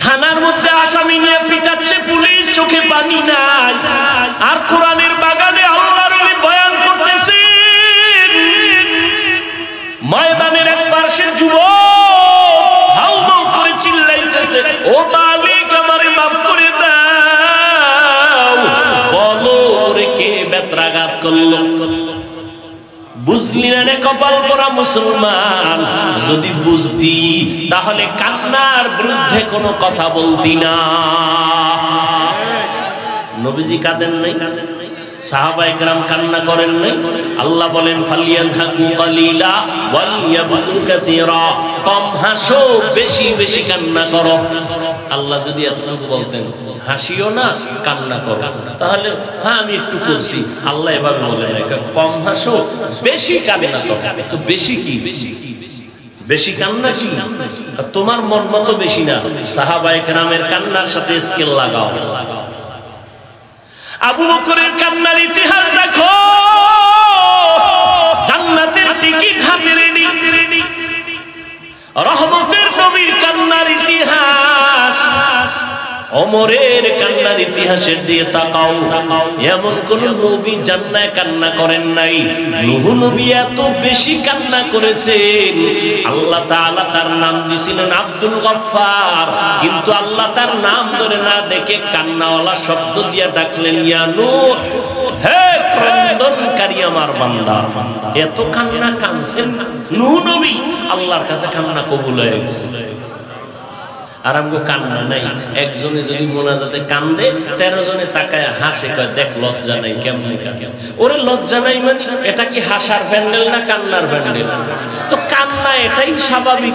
থানার মধ্যে আসামি নিয়ে পিটাচ্ছে পুলিশ, চোখে পানি নাই, আর কোরআনের বাগানে আল্লাহর ওলি বয়ান করতেছে। ময়দানের এক পাশে যুবক হাউমাউ করে চিল্লাইতেছে, ও মালিক আমারে মাফ করে দাও, বলো ওরে কে বেত্রাঘাত করলো। বুঝলি না রে কপাল পোড়া মুসলমান, যদি বুঝতি তাহলে কান্নার বিরুদ্ধে কোনো কথা বলতি না। নবীজি কাঁদেন নাই, সাহাবায়ে কেরাম কান্না করেন নাই। আল্লাহ বলেন ফালিয়াযহাকু কালিলা ওয়ালিয়াবকু কাসীরা, কম হাসো বেশি বেশি কান্না করো। আল্লাহ যদি এতটুকু বলতেন হাসিও না কান্না করো, তাহলে হ্যাঁ আমি একটু করছি। আল্লাহ এভাবে বলেন কম হাসো বেশি কান্না করো। তো বেশি কি, বেশি কান্না কি? তোমার মন মতো বেশি না, সাহাবায়ে কেরামের কান্নার সাথে স্কেল লাগাও। আবু বকরের কান্নার ইতিহাস দেখো, জান্নাতের টিকিট হাতে রেডি। রহমতের নবীর কান্নার ইতিহাস, ওমরের কান্নার ইতিহাসের দিয়ে তাকাও, এমন কোন নবী জান্নাতে কান্না করেন নাই। নূহ নবী এত বেশি কান্না করেছেন, আল্লাহ তাআলা তার নাম দিয়েছিলেন আব্দুল গফফার, কিন্তু আল্লাহ তার নাম ধরে না ডেকে কান্নাওয়ালা শব্দ দিয়ে ডাকলেন ইয়া নূহ, হে ক্রন্দনকারী আমার বান্দা। এত কান্না কাঁদছেন নূহ নবী, আল্লাহর কাছে কান্না কবুল হয়ে গেছে। আর আমগো কান্না নাই। একজনে যদি মোনাজাতে কান্দে 13 জনে তাকায় হাসে, কয় দেখ লজ্জা নাই, কেমনে কাঁদে। ওরে লজ্জা নাই মানে এটা কি হাসার প্যান্ডেল না কান্নার প্যান্ডেল? তো কান্না এটাই স্বাভাবিক।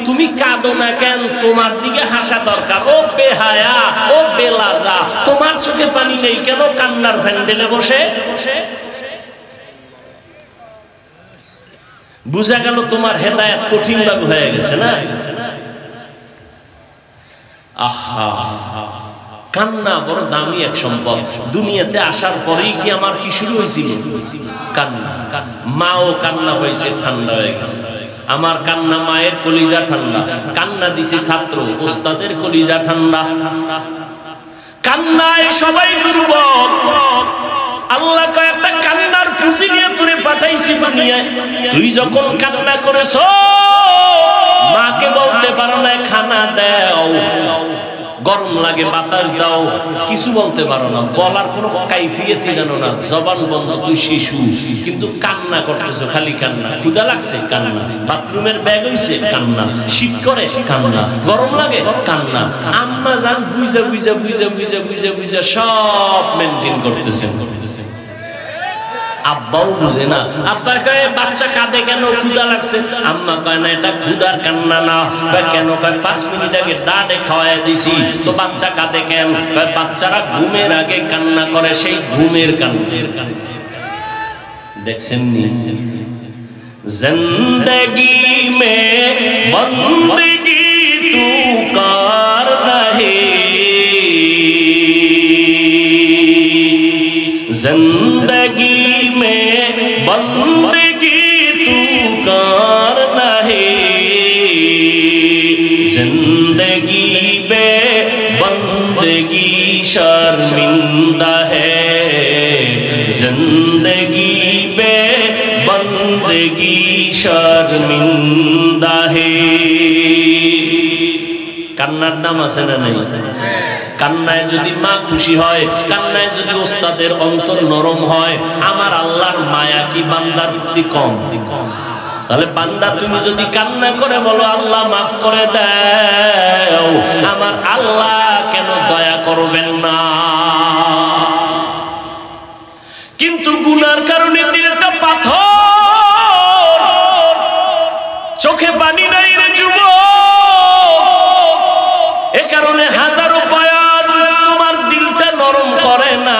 তুমি কাঁদো না কেন? তোমার দিকে হাসা দরকার। ও বেহায়া, ও বেলাজা, তোমার চোখে পানি নেই কেন কান্নার প্যান্ডেলে বসে? বুঝা গেল তোমার হেদায়েত কঠিন ভাবে হয়ে গেছে না। আহা, কান্না বড় দামি এক সম্পদ। দুনিয়াতে আসার পরেই কি আমার কি শুরু হয়েছিল? কান্না। মাও কান্না হয়েছে, ঠান্ডা হয়ে গেছে। আমার কান্না মায়ের কলিজা ঠান্ডা, কান্না দিছে ছাত্র ওস্তাদের কলিজা ঠান্ডা। কান্নায় সবাই দুর্বল। আল্লাহ কয়েকটা কান্নার পুঁজি নিয়ে তুলে পাঠাইছি দুনিয়ায়। তুই যখন কান্না করেছ, মাকে বলতে পারো না খানা দাও, গরম লাগে বাতাস দাও, কিছু বলতে পারো না, বলার কোনো কাইফিয়তই জানো না, জবান বন্ধ, তুই শিশু, কিন্তু কান্না করতেছো, খালি কান্না। ক্ষুধা লাগছে কান্না, বাথরুমের ব্যাগ হইছে কান্না, শীত করে কান্না, গরম লাগে কান্না। আম্মা জান বুঝা বুঝা বুঝা বুঝা বুঝা বুঝা সব মেনটেন করতেছেন। আব্বাও বুঝে না। আব্বা কয় বাচ্চা কাঁদে কেন? ক্ষুধা লাগছে। আম্মা কয় না এটা ক্ষুধার কান্না না। কেন? কয় 5 মিনিট আগে ডাডে খাওয়াই দিছি, তো বাচ্চা কাঁদে কেন? কয় বাচ্চারা ঘুমের আগে কান্না করে, সেই ঘুমের কান্না। দেখছেন নি? জিন্দেগি মে বন্দেগি তু কার রহে, जिंदगी में बंदगी तू करना है, जिंदगी में बंदगी शर्मिंदा है, जिंदगी में बंदगी शर्मिंदा है। কান্নার দাম আছে না নাই? কান্নায় যদি মা খুশি হয়, কান্নায় যদি ওস্তাদের অন্তর নরম হয়, আমার আল্লাহর মায়া কি বান্দার প্রতি কম? তাহলে বান্দা তুমি যদি কান্না করে বলো আল্লাহ মাফ করে দাও, আমার আল্লাহ কেন দয়া করবেন না? কিন্তু গুনার কারণে দিলটা পাথর, চোখে পানি নাই রে যুবক। এ কারণে হাজারো বয়ান তোমার দিলটা নরম করে না।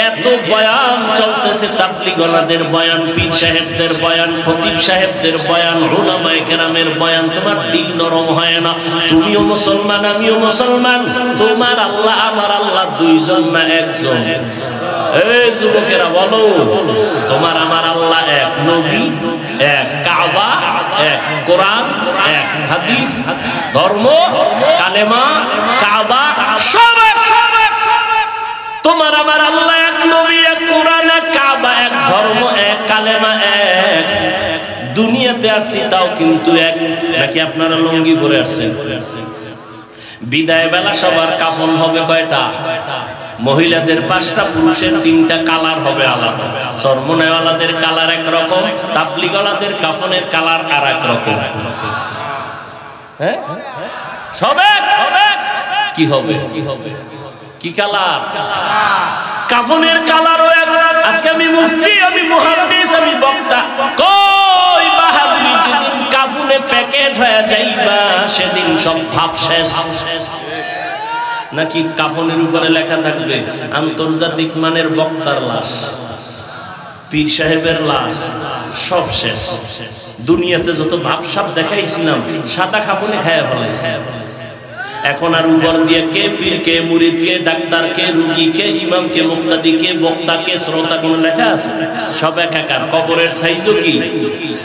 এত বয়ান চলতেছে, তাবলীগওয়ালাদের বয়ান, পীর সাহেবদের বয়ান, খতিব সাহেবদের বয়ান, উলামায়ে কেরামের বয়ান, তোমার দিল নরম হয় না। তুমিও মুসলমান, আমিও মুসলমান, তোমার আল্লাহ আমার আল্লাহ দুইজন না একজন? এই যুবকেরা বলো, তোমার আমার আল্লাহ এক, নবী এক, কাবা এক, কোরআন এক, হাদিস, ধর্ম, কালেমা, কাবা সব এক। তোমার আমার আল্লাহ এক, নবী এক, কোরআন এক, কাবা এক, ধর্ম এক, কালেমা এক। দুনিয়াতে আসছি তাও কিন্তু এক। নাকি আপনারা লুঙ্গি পরে আসছেন? বিদায় বেলা সবার কাফন হবে কয়টা? মহিলাদের 5টা, পুরুষের 3টা, কালার হবে আলাদা। সরমনাওয়ালাদের কালার একরকম, তাবলিগওয়ালাদের কাফনের কালার আর এক রকম। হ্যাঁ, সবে কি হবে? কি কালার? কাফনের কালারও এক। আজকে আমি মুফতি, আমি মুহাদ্দিস, আমি বক্তা, কই বাহাদুরি যেদিন কাফনে প্যাকেট হয়ে যাইবা সেদিন সব ভাব শেষ। নাকি কাফনের উপরে লেখা থাকবে আন্তর্জাতিক মানের বক্তার লাশ, পীর সাহেবের লাশ, সব শেষ। দুনিয়াতে যত ভাবসাব দেখাইছিলাম সাদা কাফনে খায়া ফেলাইছে। এখন আর উপর দিয়ে কে পীর, কে মুরিদ, কে ডাক্তার, কে রুগী, কে ইমাম, কে মুক্তাদি, কে বক্তা, কে শ্রোতা কোন লেখা আছে? সব একাকার। কবরের সাইজও কি?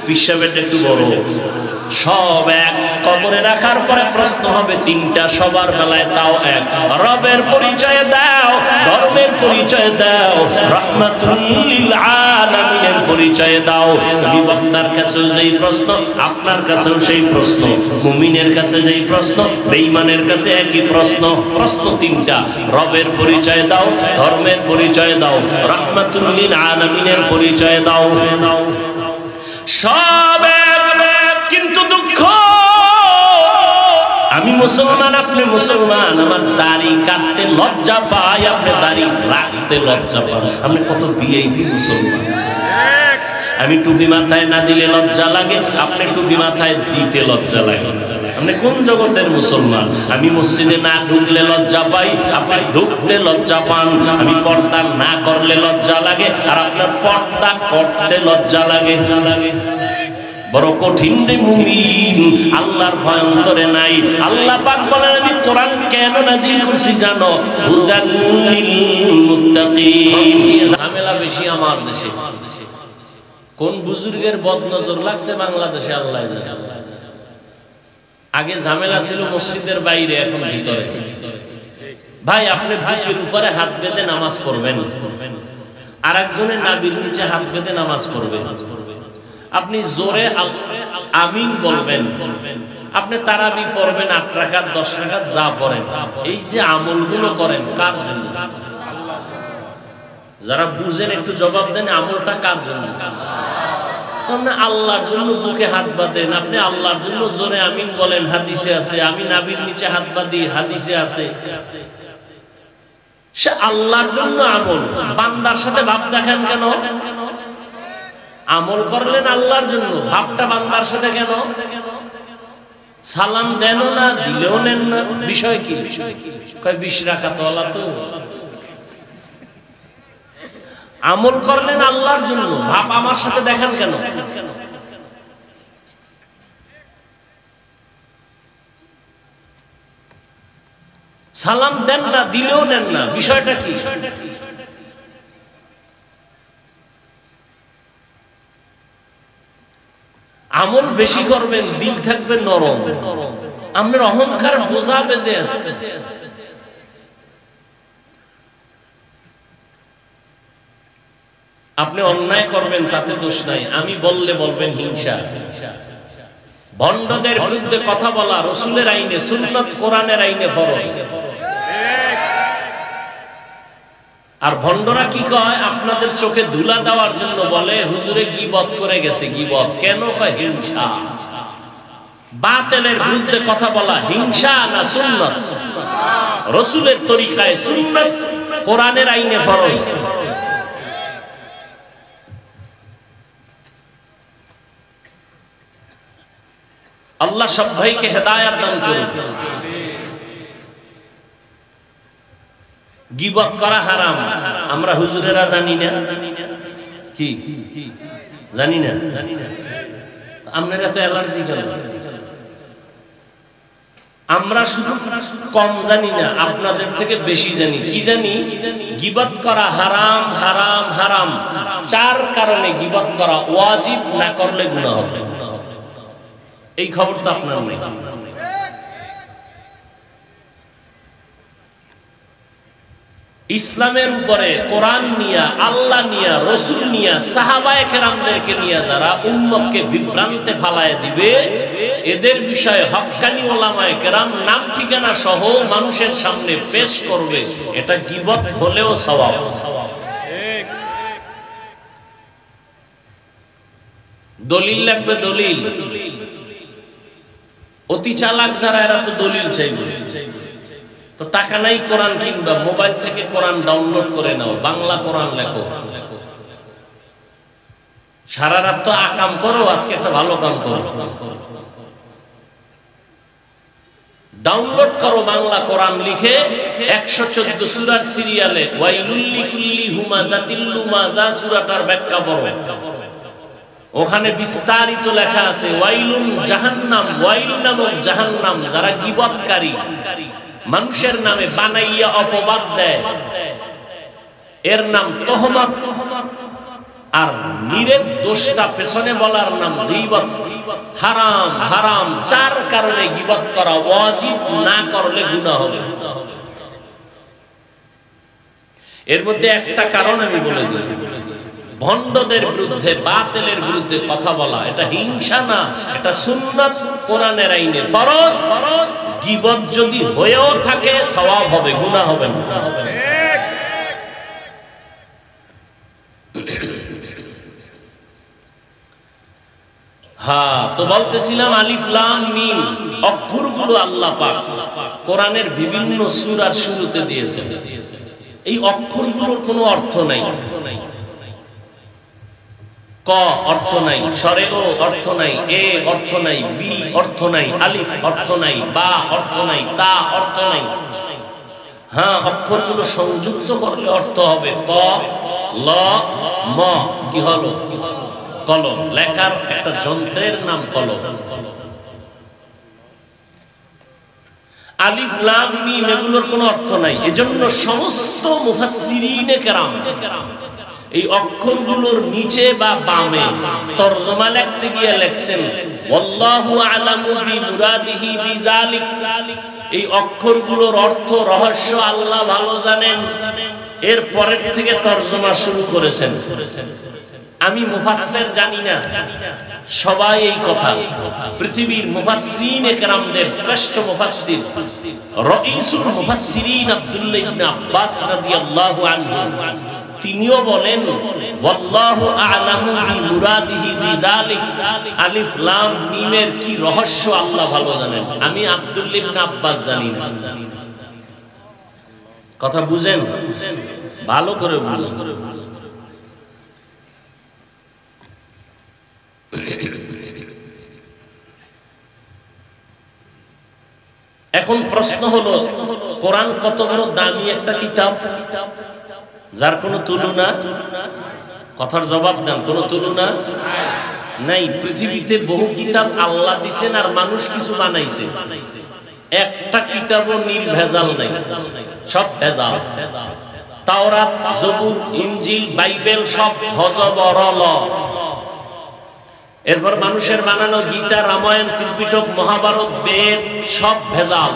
পীর সাহেবের একটু বড়, সব এক। কবরে রাখার পরে প্রশ্ন হবে 3টা, সবার বেলায় তাও এক। রবের পরিচয় দাও, ধর্মের পরিচয় দাও, রাহমাতুল লিল আলামিনের পরিচয় দাও। আমি বক্তার কাছেও যেই প্রশ্ন, আপনার কাছেও সেই প্রশ্ন, মুমিনের কাছে যেই প্রশ্ন, বেঈমানের কাছে একই প্রশ্ন। প্রশ্ন 3টা, রবের পরিচয় দাও, ধর্মের পরিচয় দাও, রাহমাতুল লিল আলামিনের পরিচয় দাও। সব কিন্তু দুঃখ, আমি মুসলমান, আপনি মুসলমান, আমার দাড়ি কাটতে লজ্জা পাই, আপনি দাড়ি রাখতে লজ্জা পান। আপনি কত ভিআইপি মুসলমান। আমি টুপি মাথায় না দিলে লজ্জা লাগে, আপনি টুপি মাথায় দিতে লজ্জা লাগে। আপনি কোন জগতের মুসলমান? আমি মসজিদে না ঢুকলে লজ্জা পাই, আপনি ঢুকতে লজ্জা পান। আমি পর্দা না করলে লজ্জা লাগে, আর আপনার পর্দা করতে লজ্জা লাগে। বড় কঠিন রে মুমিন, আল্লাহর ভয় অন্তরে নাই। আল্লাহ পাক বলেন আমি কোরআন কেন নাজিল করছি জানো? হুদাল লিল মুত্তাকিন। ঝামেলা বেশি আমার দেশে। কোন বুজুর্গের বদনজর লাগছে বাংলাদেশে আল্লাহ জানে। আগে ঝামেলা ছিল মসজিদের বাইরে, এখন ভিতরে। ভাই আপনি বুকের উপরে হাত বেঁধে নামাজ পড়বেন, আর একজনের নাভির নিচে হাত বেঁধে নামাজ পড়বেন। আপনি জোরে আমিন বলবেন, আপনি তারাবি পড়বেন 8 রাকাত 10 রাকাত যা পড়েন। এই যে আমলগুলো করেন কার জন্য? যারা বুঝেন একটু জবাব দেন, আমলটা কার জন্য? আপনি আল্লাহর জন্য বুকে হাত বাঁধেন, আপনি আল্লাহর জন্য জোরে আমিন বলেন, হাদিসে আছে। আমি নাভির নিচে হাত বাঁধি, হাদিসে আছে। সে আল্লাহর জন্য আমল। বান্দার সাথে ভাব দেখেন কেন? আমল করলেন আল্লাহর জন্য, ভাবটা বান্দার সাথে কেন? সালাম দেন না, দিলেও নেন না, বিষয় কি? কয় 20 রাকাত ওয়ালা তো। আমল করলেন আল্লাহর জন্য, ভাব আমার সাথে দেখেন কেন? সালাম দেন না, দিলেও নেন না, বিষয়টা কি? আমল বেশি করবেন, দিল থাকবে নরম। আপনার অহংকার বোঝা বেঁধে আছে। আপনি অন্যায় করবেন, তাতে দোষ নাই। আমি বললে বলবেন হিংসা। ভণ্ডদের বিরুদ্ধে কথা বলা রাসূলের আইনে সুন্নাত, কোরআনের আইনে ফরজ। আর ভণ্ডরা কি কয়? আপনাদের চোখে ধুলা দেওয়ার জন্য বলে হুজুরে গীবত করে গেছে। গীবত কেন কয়? হিংসা। বাতিলের বিরুদ্ধে কথা বলা হিংসা না সুন্নাত? রাসূলের তরিকায় সুন্নাত, কোরআনের আইনে ফরজ। আল্লাহ সব ভাইকে হেদায়েত দান করুন। গীবত করা হারাম, আমরা হুজুরেরা জানি না কি? জানি না? আপনারা তো অ্যালার্জি কেন? আমরা শুধু কম জানি না, আপনাদের থেকে বেশি জানি। কি জানি? গীবত করা হারাম, হারাম, হারাম। 4 কারণে গীবত করা ওয়াজিব, না করলে গুনাহ হবে। এই খবর তো আপনার নেই। ইসলামের উপরে কোরআন নিয়া, আল্লাহ নিয়া, রসুল নিয়া, সাহাবায়ে কেরামদেরকে নিয়া যারা উম্মতকে বিভ্রান্তে ফালায় দিবে, এদের বিষয়ে হক্কানি ওলামায়ে কেরাম নাম ঠিকানা সহ মানুষের সামনে পেশ করবে, এটা গীবত হলেও সওয়াব। দলিল লাগবে, দলিল। অতি চালাক যারা, এরা তো দলিল চাইবে। তো টাকা নাই কোরআন কিনবা, মোবাইল থেকে কোরআন ডাউনলোড করে নাও, বাংলা কোরআন লেখো। সারা রাত তো আকাম করো, আজকে একটা ভালো কাম করো, ডাউনলোড করো বাংলা কোরআন লিখে 114 সূরার সিরিয়ালে ওয়াইলুল লিকুল্লি হুমাযাতিল লুমাযা সূরাটার ব্যাখ্যা পড়ো। ওখানে বিস্তারিত লেখা আছে ওয়াইলুন জাহান্নাম, ওয়াইল নামক জাহান্নাম যারা গীবতকারী, মানুষের নামে বানাইয়া অপবাদ দেয়, এর নাম তহমত, আর নিরেট দোষটা পেছনে বলার নাম গীবত। হারাম হারাম, চার কারণে গীবত করা ওয়াজিব, না করলে গুনাহ হবে। এর মধ্যে একটা কারণ আমি বলে দিই, ভণ্ডদের বিরুদ্ধে, বাতিলের বিরুদ্ধে কথা বলা, এটা হিংসা না, এটা সুন্নাত, কোরআনের আইনে ফরজ। গীবত যদি হয়েও থাকে সওয়াব হবে, গুনাহ হবে না। হ্যাঁ, তো বলতেছিলাম আলিফ লাম মিম অক্ষরগুলো আল্লাহ পাক কোরআনের বিভিন্ন সূরার শুরুতে দিয়েছেন। এই অক্ষরগুলোর কোনো অর্থ নাই। ক অর্থ নাই, সরে ও অর্থ নাই, এ অর্থ নাই, বি অর্থ নাই, আলিফ অর্থ নাই, বা অর্থ নাই, তা অর্থ নাই। হ্যাঁ, অক্ষরগুলো সংযুক্ত করলে অর্থ হবে। ক ল ম, কি হলো? কলম। লেখার একটা যন্ত্রের নাম কলম। আলিফ লাম মিম এগুলোর কোনো অর্থ নাই। এজন্য সমস্ত মুফাসসিরিনে কেরাম এই অক্ষরগুলোর নিচে বা বামে তরজমা লিখতে গিয়ে লেখছেন ওয়াল্লাহু আ'লামু বিমুরাদিহি বিযালিক। এই অক্ষরগুলোর অর্থ রহস্য আল্লাহ ভালো জানেন। এর পরের থেকে তরজমা শুরু করেছেন। আমি মুফাসসির জানি না, সবাই এই কথা। পৃথিবীর মুফাসসিরিনে কেরামদের শ্রেষ্ঠ মুফাসসির রাইসুল মুফাসসিরিন আব্দুল্লাহ ইবনে আব্বাস রাদিয়াল্লাহু আনহু, তিনিও বলেন ওয়াল্লাহু আ'লামু বিমুরাদিহি বিযালিক। আলিফ লাম মিমের কি রহস্য আল্লাহ ভালো জানেন, আমি আব্দুল্লাহ ইবনে আব্বাস জানি না। কথা বুঝেন, ভালো করে বুঝেন। এখন প্রশ্ন হলো, কোরআন কত বড় দামি একটা কিতাব, যার কোনো তুলনা। কথার জবাব দেন, কোনো তুলনা নাই। পৃথিবীতে বহু কিতাব আল্লাহ দিছেন আর মানুষ কিছু বানাইছে, একটা কিতাবও নির্ভেজাল নাই, সব ভেজাল। তাওরাত, জবুর, ইনজিল, বাইবেল সব হযবরল। এরপর মানুষের বানানো গীতা, রামায়ণ, ত্রিপিটক, মহাভারত, বেদ সব ভেজাল।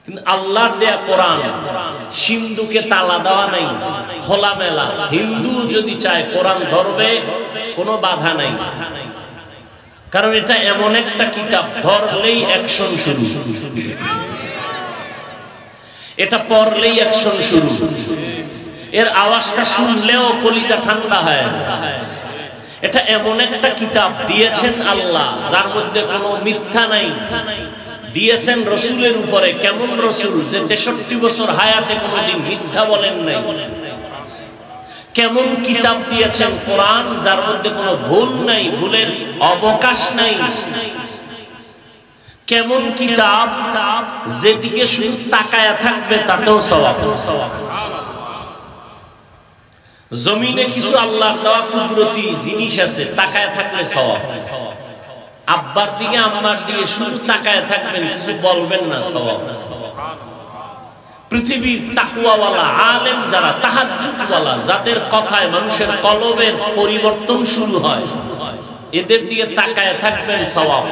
কিন্তু আল্লাহর দেয়া কোরআন, সিন্ধুকে তালা দেওয়া নাই, খোলামেলা। হিন্দু যদি চায় কোরআন ধরবে, কোনো বাধা নাই। কারণ এটা এমন একটা কিতাব, ধরলেই অ্যাকশন শুরু, এটা পড়লেই অ্যাকশন শুরু। এর আওয়াজটা শুনলেও কলিজা ঠান্ডা হয়। এটা এমন একটা কিতাব দিয়েছেন আল্লাহ, যার মধ্যে কোনো মিথ্যা নাই। দিয়েছেন রসুলের উপরে, কেমন রসুল যে 63 বছর হায়াতে কোনোদিন মিথ্যা বলেন নাই। কেমন কিতাব দিয়েছেন কোরআন, যার মধ্যে কোনো ভুল নাই, ভুলের অবকাশ নাই। কেমন কিতাব যেদিকে শুধু তাকায়া থাকবে তাতেও সওয়াব। জমিনে কিছু আল্লাহর দেওয়া কুদরতি জিনিস আছে, তাকায় থাকলে সওয়াব। আব্বার দিকে আম্মার দিকে শুধু তাকায় থাকবেন, কিছু বলবেন না, সওয়াব। পৃথিবীর তাকওয়াওয়ালা আলেম যারা, তাহাজ্জুদওয়ালা, যাদের কথায় মানুষের কলবের পরিবর্তন শুরু হয়, এদের দিয়ে তাকায় থাকবেন সওয়াব।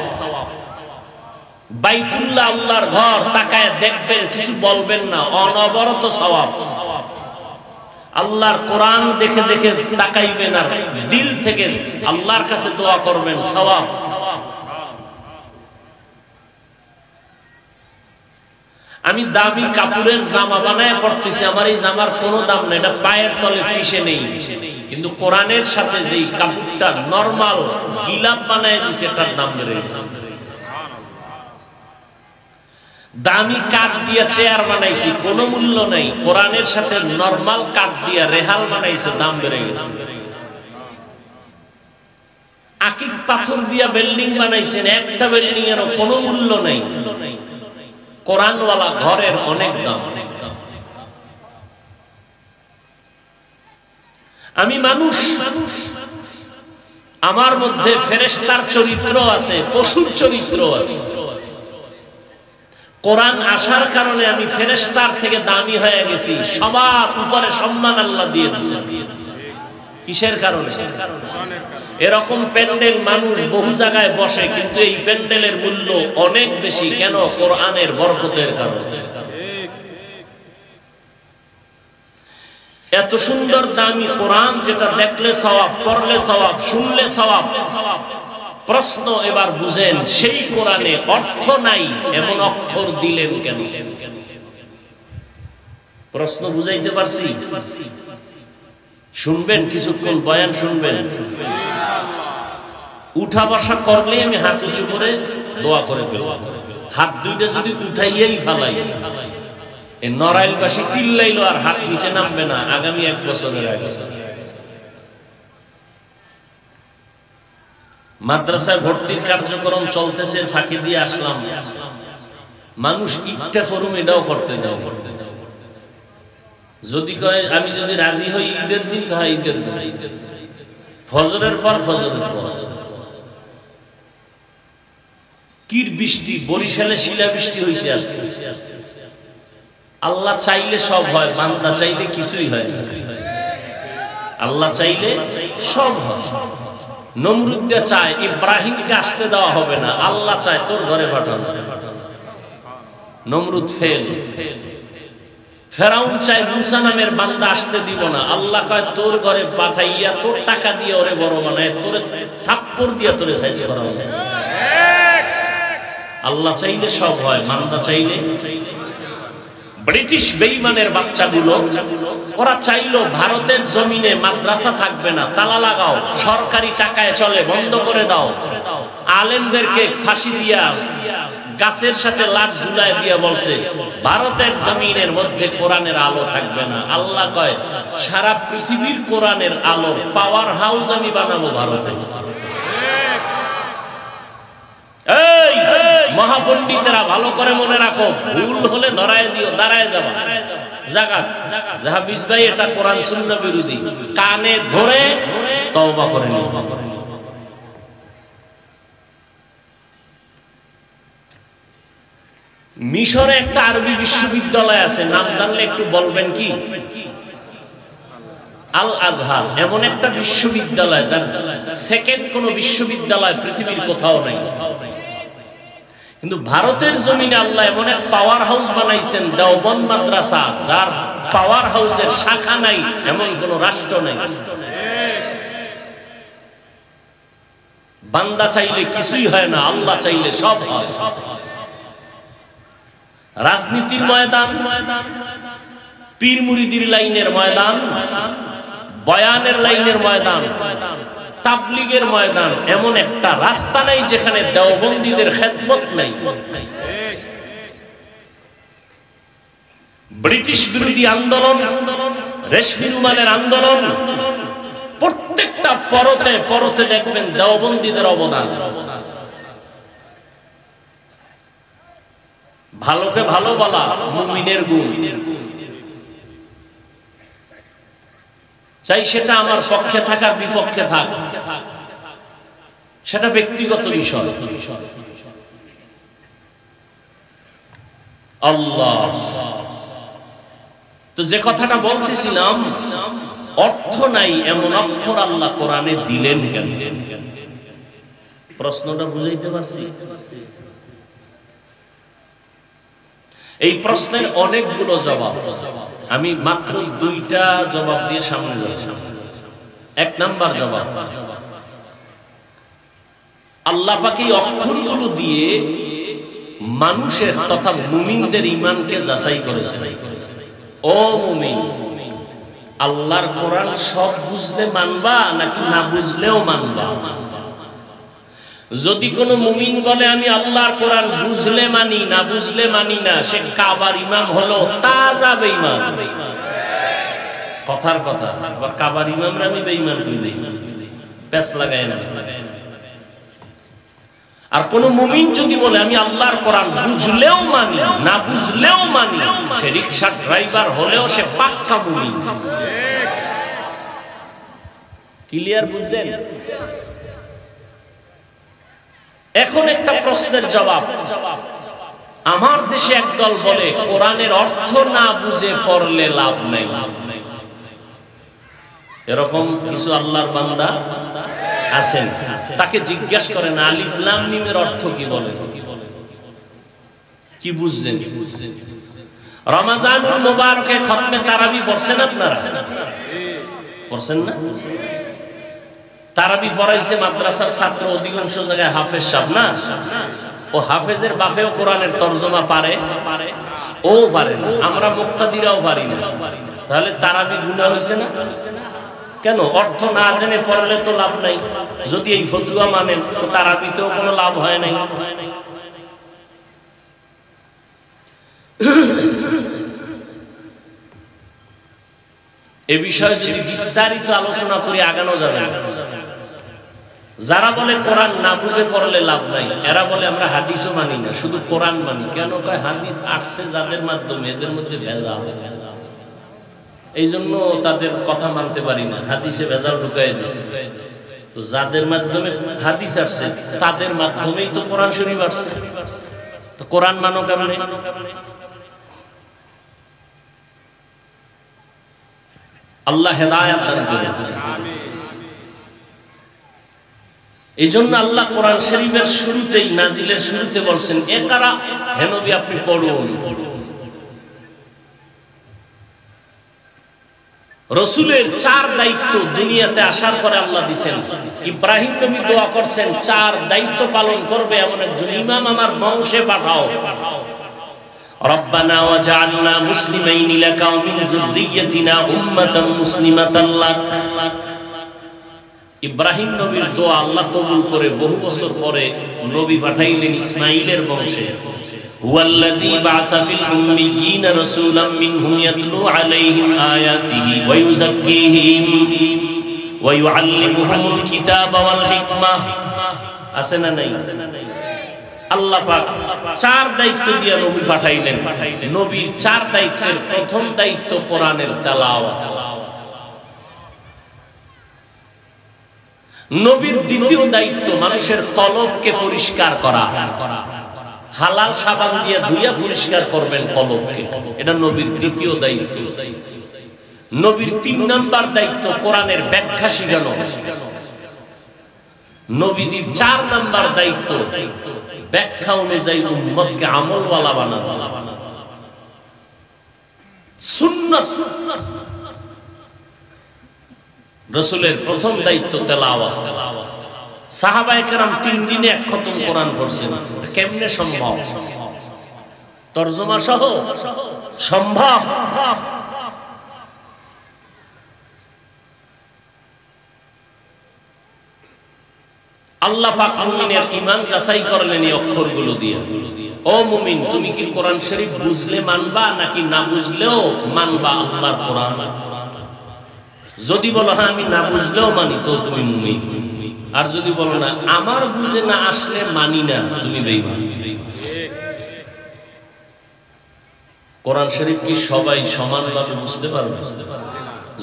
বাইতুল্লাহ আল্লাহর ঘর, তাকায় দেখবেন, কিছু বলবেন না, অনবরত সওয়াব। আল্লাহর কোরআন দেখে দেখে তাকাইবেন আর দিল থেকে আল্লাহর কাছে দোয়া করবেন, সওয়াব। আমি দামি কাপড়ের জামা বানায় পড়তেছি, আমার এই জামার কোনো দাম নেই, এটা পায়ের তলে পিষে নেই, কিন্তু কোরআনের সাথে যেই কাপড়টা নরমাল গিলাপ বানায় দিছে এটার দাম বেড়ে গেছে। দামি কাঠ দিয়ে চেয়ার বানাইছি, কোনো মূল্য নাই, কোরআনের সাথে নরমাল কাঠ দিয়ে রেহাল বানাইছে, দাম বেড়ে গেছে। আকিক পাথর দিয়া বিল্ডিং বানাইছেন, একটা বিল্ডিং এর কোনো মূল্য নাই, কোরআনওয়ালা ঘরের অনেক দাম। আমি মানুষ, আমার মধ্যে ফেরেশতার চরিত্র আছে, পশুর চরিত্র আছে। কোরআন আসার কারণে আমি ফেরেশতার থেকে দামি হয়ে গেছি, সবার উপরে সম্মান আল্লাহ দিয়ে দিয়েছেন। কিসের কারণে? এরকম প্যান্ডেল মানুষ বহু জায়গায় বসে, কিন্তু এই প্যান্ডেলের মূল্য অনেক বেশি। কেন? কোরআনের বরকতের কারণে। এত সুন্দর দামি কোরআন, যেটা দেখলে সওয়াব, পড়লে সওয়াব, শুনলে সওয়াব। প্রশ্ন এবার বুঝেন, সেই কোরআনে অর্থ নাই এমন অক্ষর দিলেন কেন? প্রশ্ন বুঝাইতে পারছি? শুনবেন, কিছুক্ষণ বয়ান শুনবেন। উঠা বসা করলে আমি হাত উঁচু করে দোয়া করে ফেলব। হাত দুইটা যদি উঠাইয়াই ফেলাই, এই নড়াইলবাসী চিল্লাইলো আর হাত নিচে নামবে না, আগামী 1 বছরের আগে। মাদ্রাসায় ভর্তির কার্যক্রম চলতেছে, ফাঁকি দিয়ে আসলাম। মানুষ ইটটা করুম, এটাও করতে দাও। যদি কয় আমি যদি রাজি হই ঈদের দিন, কয় ঈদের দিন, ফজরের পর, ফজরের পর। কি বৃষ্টি, বরিশালে শিলা বৃষ্টি হয়েছে আজকে। আল্লাহ চাইলে সব হয়, বান্দা চাইলে কিছুই হয় না। আল্লাহ চাইলে সব হয়। নমরুদকে চায় ইব্রাহিমকে আসতে দেওয়া হবে না, আল্লাহ চায় তোর ঘরে পাঠানো। নমরুদ ফেল। ফেরাউন চায় মুসা নামের বান্দা আসতে দিব না, আল্লাহ কয় তোর ঘরে পাঠাইয়া তোর টাকা দিয়ে ওরে বড় বানায়, তোরে থাপ্পড় দিয়ে তোরে সাইজ করা হবে। আল্লাহ চাইলে সব হয়, বান্দা চাইলে। ব্রিটিশ বেঈমানের বাচ্চাগুলো, ওরা চাইলো ভারতের জমিনে মাদ্রাসা থাকবে না, তালা লাগাও, সরকারি টাকায় চলে, বন্ধ করে দাও। আলেমদেরকে ফাঁসি দিয়া গাছের সাথে লাশ ঝুলায় দিয়া বলছে ভারতের জমিনের মধ্যে কোরআনের আলো থাকবে না। আল্লাহ কয় সারা পৃথিবীর কোরআনের আলোর পাওয়ার হাউস আমি বানাবো ভারতে। এই মহাপণ্ডিতেরা ভালো করে মনে রাখো, ভুল হলে ধরায় দিও, দাঁড়ায় যাবা জাগাত জাহাবিজ ভাই, এটা কোরআন সুন্নাহ বিরোধী, কানে ধরে তওবা করে নিও। মিশরে একটা আরবি বিশ্ববিদ্যালয় আছে, নাম জানলে একটু বলবেন কি? আল আজহার। এমন একটা বিশ্ববিদ্যালয় যার সেকেন্ড কোন বিশ্ববিদ্যালয় পৃথিবীর কোথাও নাই। কিন্তু ভারতের জমিনে আল্লাহ এমন এক পাওয়ার হাউস বানাইছেন, দেওবন্দ মাদ্রাসা, যার পাওয়ার হাউসের শাখা নাই, এমন কোন রাষ্ট্র নাই। বান্দা চাইলে কিছুই হয় না, আল্লাহ চাইলে সব হয়। রাজনীতির ময়দান, পীর মুরিদির লাইনের ময়দান, বয়ানের লাইনের ময়দান, তাবলীগের ময়দান, এমন একটা রাস্তা নাই যেখানে দেওবন্দীদের খেদমত নাই। ব্রিটিশ বিরোধী আন্দোলন, রেশমি রুমালের আন্দোলন, প্রত্যেকটা পরতে পরতে দেখবেন দেওবন্দীদের অবদান। ভালোকে ভালো বলা মুমিনের গুণ। চাই সেটা আমার পক্ষে থাকার বিপক্ষে থাক, সেটা ব্যক্তিগত বিষয়। আল্লাহ তো যে কথাটা বলতেছিলাম, অর্থ নাই এমন অক্ষর আল্লাহ কোরআনে দিলেন কেন? প্রশ্নটা বুঝাইতে পারছি? এই প্রশ্নের অনেকগুলো জবাব, আমি মাত্র 2টা জবাব দিয়ে সামনে যাব। 1 নাম্বার জবাব, আল্লাহ পাক এই অক্ষরগুলো দিয়ে মানুষের তথা মুমিনদের ঈমানকে যাচাই করেছেন। ও মুমিন, আল্লাহর কোরআন সব বুঝলে মানবা নাকি না বুঝলেও মানবা? যদি কোন মুমিন বলে আমি আল্লাহর কোরআন বুঝলে মানি, না বুঝলে মানি না, সে কাবার ইমাম হলো তাজা বেঈমান। কথার কথা, আবার কাবার ইমামরা আমি বেঈমান কইলে পেছ লাগায় না। আর কোন মুমিন যদি বলে আমি আল্লাহর কোরআন বুঝলেও মানি, না বুঝলেও মানি, সে রিকশা ড্রাইভার হলেও সে পাক্কা মুমিন। ক্লিয়ার? বুঝলেন? এখন একটা প্রশ্নের জবাব, আমার দেশে একদল বলে কোরআনের অর্থ না বুঝে পড়লে লাভ নেই। এরকম কিছু আল্লাহর বান্দা আছেন, তাকে জিজ্ঞাসা করেন আলিফ লাম মিমের অর্থ কি, বলে কি বুঝছেন? রমজানুল মুবারকে খতমে তারাবি পড়ছেন আপনারা? পড়ছেন না? তারাবি পড়াইছে মাদ্রাসার ছাত্র, অধিকাংশ জায়গায় হাফেজ সাহেব না, ও হাফেজের বাপেও কোরআনের তরজমা পারে, ও পারে না, আমরা মুক্তাদিরাও পারি না। তাহলে তারাবি গুনাহ হইছে না? কেন? অর্থ না জেনে পড়লে তো লাভ নাই। যদি এই ফতুয়া মানেন তো তারাবিতেও কোনো লাভ হয় নাই। এ বিষয়ে যদি বিস্তারিত আলোচনা করে আগানো যাবে। যারা বলে কোরআন না বুঝে পড়লে লাভ নাই, এরা বলে আমরা হাদিসও মানি না, শুধু কোরআন মানি। কেন কয়? হাদিস আসছে যাদের মাধ্যমে, এদের মধ্যে ভেজাল, এই জন্য তাদের কথা মানতে পারি না, হাদিসে ভেজাল ঢুকাই দিচ্ছে। তো যাদের মাধ্যমে হাদিস আসছে তাদের মাধ্যমেই তো কোরআন শরীফ আসছে, তো কোরআন মানো কেমনে? আল্লাহ হেদায়েত দান করুন। এই জন্য আল্লাহ কোরআন শরীফের শুরুতেই, নাজিলের শুরুতে বলছেন ইকরা, হে নবী আপনি পড়ুন। রাসূলের 4 দায়িত্ব দুনিয়াতে আসার পরে আল্লাহ দিবেন। ইব্রাহিম নবী দোয়া করছেন 4 দায়িত্ব পালন করবে এমন একজন ইমাম আমার বংশে পাঠাও। রব্বানা ওয়াজআলনা মুসলিমাইনি লাকা ওয়া মিন যুররিয়্যাতিনা উম্মাতান মুসলিমাতান লাক। ইব্রাহিম নবীর দোয়া আল্লাহ কবুল করে বহু বছর পরে নবী পাঠাইলেন ইসমাঈলের বংশে। হুয়াল্লাযী বা'আসা ফিল উম্মিয়্যিনা রাসূলাম মিনহুম ইয়াতলু আলাইহিম আয়াতিহি ওয়া ইউযাক্কিহিম ওয়া ইউআল্লিমুহুমুল কিতাবা ওয়াল হিকমাহ। আছে না নাই? আল্লাহ পাক 4 দায়িত্ব দিয়ে নবী পাঠাইলেন। নবীর 4 দায়িত্বের প্রথম দায়িত্ব কোরআনের তেলাওয়াত। নবীর দ্বিতীয় দায়িত্ব মানুষের কলবকে পরিষ্কার করা। হালাল সাবান দিয়ে ধুইয়া পরিষ্কার করবেন কলবকে, এটা নবীর দ্বিতীয় দায়িত্ব। নবীর 3 নাম্বার দায়িত্ব কোরআনের ব্যাখ্যা শিখানো। নবীজির 4 নাম্বার দায়িত্ব ব্যাখ্যা অনুযায়ী উম্মতকে আমলওয়ালা বানানো। সুন্নাত। রাসূলের প্রথম দায়িত্ব তেলাওয়াত। সাহাবায়ে কেরাম 3 দিনে 1 খতম কোরআন পড়ছেন। কেমনে সম্ভব? তরজমা সহ সম্ভব? আল্লাহ পাক মুমিনের ঈমান যাচাই করলেন এই অক্ষরগুলো দিয়ে। ও মুমিন, তুমি কি কোরআন শরীফ বুঝলে মানবা নাকি না বুঝলেও মানবা আল্লাহর কোরআন? যদি বলো হ্যাঁ আমি না বুঝলেও মানি, তো তুমি মুমিন। আর যদি বলো না আমার বুঝে না আসলে মানি না, তুমি বেঈমান। কোরআন শরীফ কি সবাই সমানভাবে বুঝতে পারবে?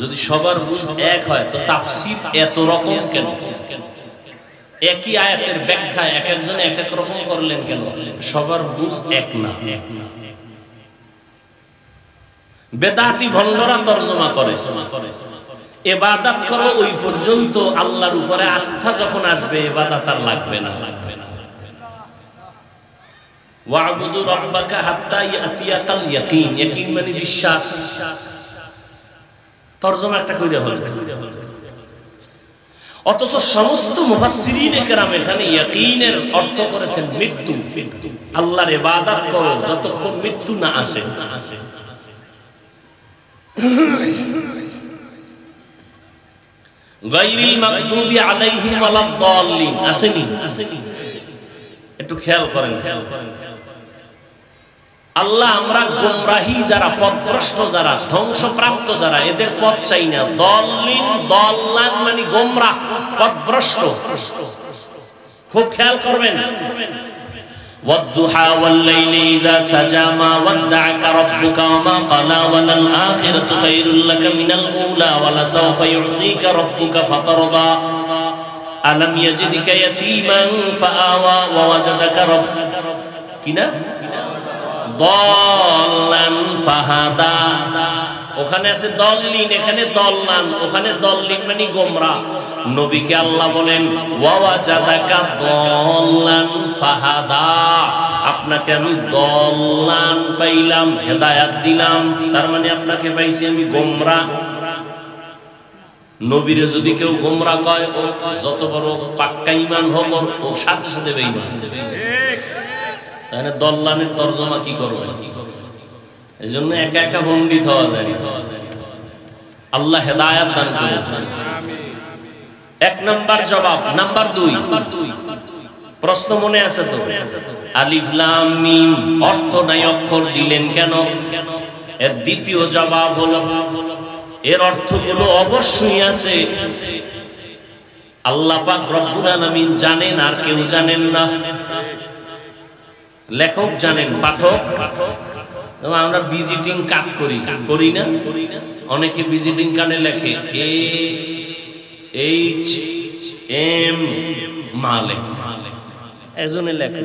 যদি সবার বুঝ এক হয় তো তাফসীর এত রকম কেন? একই আয়াতের ব্যাখ্যা এক একজন এক এক রকম করলেন কেন? সবার বুঝ এক না। বেদাতি ভণ্ডরা তরজমা করে, ইবাদত করো ওই পর্যন্ত, আল্লাহর উপরে আস্থা যখন আসবে ইবাদত আর লাগবে না। ওয়া'বুদু রাব্বাকা হাত্তা ইয়াতিয়াকাল ইয়াকিন, ইয়াকিন মানে বিশ্বাস। তরজমা একটা কইরা বলেছে। অথচ সমস্ত মুফাসসিরিনে কেরাম এখানে ইয়াকিনের অর্থ করেছেন মৃত্যু। আল্লাহর ইবাদত করো যতক্ষণ মৃত্যু না আসে। গায়রিল মাগদুবি আলাইহিম ওয়ালাদ-দাল্লিন আসেনি? একটু খেয়াল করেন। আল্লাহ আমরা গোমরাহি যারা, পথভ্রষ্ট যারা, ধ্বংসপ্রাপ্ত যারা, এদের পথ চাই না। দল্লিন, দল্লান মানে গোমরাহ, পথভ্রষ্ট। খুব খেয়াল করবেন। ওয়াদ-দুহা ওয়াল-লাইলি ইযা সাজা মা ওয়াদ্দা'আকা রাব্বুকা ওয়া মা ক্বালা ওয়ালাল আখিরাতু খায়রুল লাকা মিনাল উলা ওয়া লাসাওফা ইউ'তিকা রাব্বুকা ফাতারদা আলাম ইয়াজিদকা ইয়াতীমান ফাআওয়া ওয়া ওয়াজাদাকা কিনা দল্লান ফাহাদা। ওখানে আছে দল্লিন, এখানে দল্লান। ওখানে দল্লিন মানে গোমরা। নবীকে আল্লাহ বলেন ওয়া ওয়াজাদাকা দল্লান ফাহাদা, আপনাকে আমি দল্লান পাইলাম, হেদায়েত দিলাম, তার মানে আপনাকে পাইছি আমি গোমরা। নবীরে যদি কেউ গোমরা কয়, ও যত বড় পাক্কা ঈমান হোক, ও সাথে সাথে বেঈমান। তাহলে দল্লানের তরজমা কি করবে? এজন্য একা একা পণ্ডিত হওয়া যায়। আল্লাহ হেদায়েত দান করুন। এক নাম্বার জবাব। নাম্বার 2, প্রশ্ন মনে আছে তো? আলিফ লাম মিম অর্থ নাই, অক্ষর দিলেন কেন? এর দ্বিতীয় জবাব হলো এর অর্থগুলো অবশ্যই আছে। আল্লাহ পাক রব্বুল আলামিন জানেন, আর কেউ জানেন না। লেখক জানেন, পাঠক। আমরা ভিজিটিং কার্ড করি না? অনেকে ভিজিটিং কার্ডে লেখে HM মালিক, এজনে লেখে।